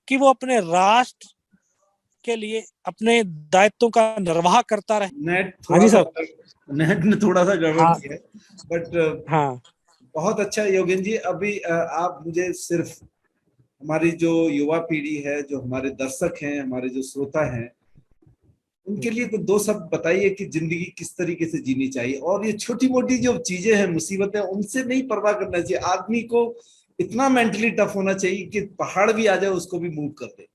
Speaker 2: कि वो अपने राष्ट्र के लिए अपने दायित्वों का निर्वाह करता रहे।
Speaker 1: नेट ने थोड़ा सा गड़बड़ किया है, बट
Speaker 2: हाँ,
Speaker 1: बहुत अच्छा योगेन जी। अभी आप मुझे सिर्फ हमारी जो युवा पीढ़ी है, जो हमारे दर्शक हैं, हमारे जो श्रोता हैं, उनके लिए कुछ 2 शब्द बताइए कि जिंदगी किस तरीके से जीनी चाहिए, और ये छोटी मोटी जो चीजें हैं, मुसीबतें, उनसे नहीं परवाह करना चाहिए। आदमी को इतना मेंटली टफ होना चाहिए कि पहाड़ भी आ जाए उसको भी मूव कर दे।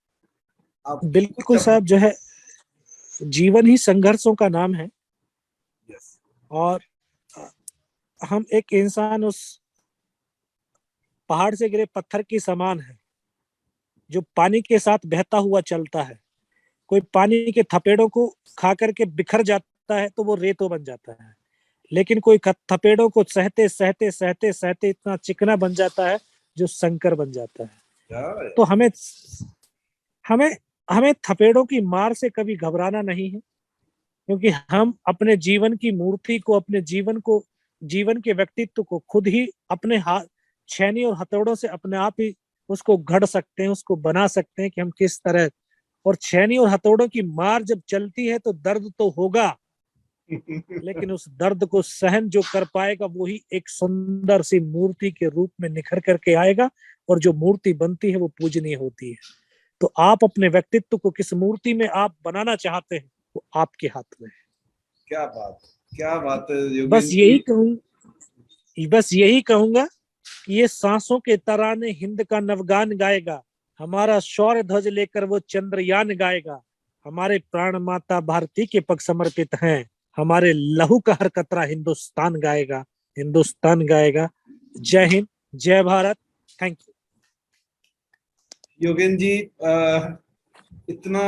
Speaker 1: आप
Speaker 2: बिल्कुल साहब, जो है जीवन ही संघर्षों का नाम है। और हम एक इंसान उस पहाड़ से गिरे पत्थर की समान है, जो पानी के साथ बहता हुआ चलता है। कोई पानी के थपेड़ों को खा करके बिखर जाता है तो वो रेतो बन जाता है, लेकिन कोई थपेड़ों को सहते सहते सहते सहते इतना चिकना बन जाता है जो संकर बन जाता है। तो हमें हमें हमें थपेड़ों की मार से कभी घबराना नहीं है, क्योंकि हम अपने जीवन की मूर्ति को, अपने जीवन के व्यक्तित्व को खुद ही अपने हाथ, छेनी और हथौड़ों से अपने आप ही उसको घड़ सकते हैं, उसको बना सकते हैं कि हम किस तरह। और छेनी और हथौड़ों की मार जब चलती है तो दर्द तो होगा, लेकिन उस दर्द को सहन जो कर पाएगा वही एक सुंदर सी मूर्ति के रूप में निखर करके आएगा, और जो मूर्ति बनती है वो पूजनीय होती है। तो आप अपने व्यक्तित्व को किस मूर्ति में आप बनाना चाहते हैं, वो आपके हाथ में है।
Speaker 1: क्या बात है योगेन जी।
Speaker 2: बस यही कहूंगा कि ये सांसों के तराने हिंद का नवगान गाएगा, हमारा शौर्य ध्वज लेकर वो चंद्रयान गाएगा, हमारे प्राण माता भारती के पग समर्पित हैं, हमारे लहू का हर कतरा हिंदुस्तान गाएगा, हिंदुस्तान गाएगा। जय हिंद, जय भारत। थैंक यू
Speaker 1: योगेन जी। इतना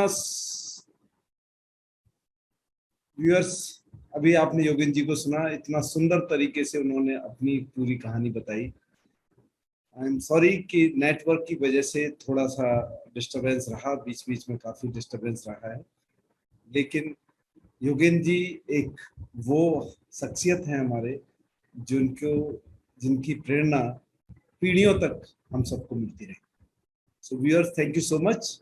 Speaker 1: व्यूअर्स, अभी आपने योगेन जी को सुना, इतना सुंदर तरीके से उन्होंने अपनी पूरी कहानी बताई। आई एम सॉरी कि नेटवर्क की वजह से थोड़ा सा डिस्टरबेंस रहा, बीच बीच में काफी डिस्टरबेंस रहा है, लेकिन योगेन जी एक वो शख्सियत है हमारे जिनकी प्रेरणा पीढ़ियों तक हम सबको मिलती रहे। So viewers, thank you so much.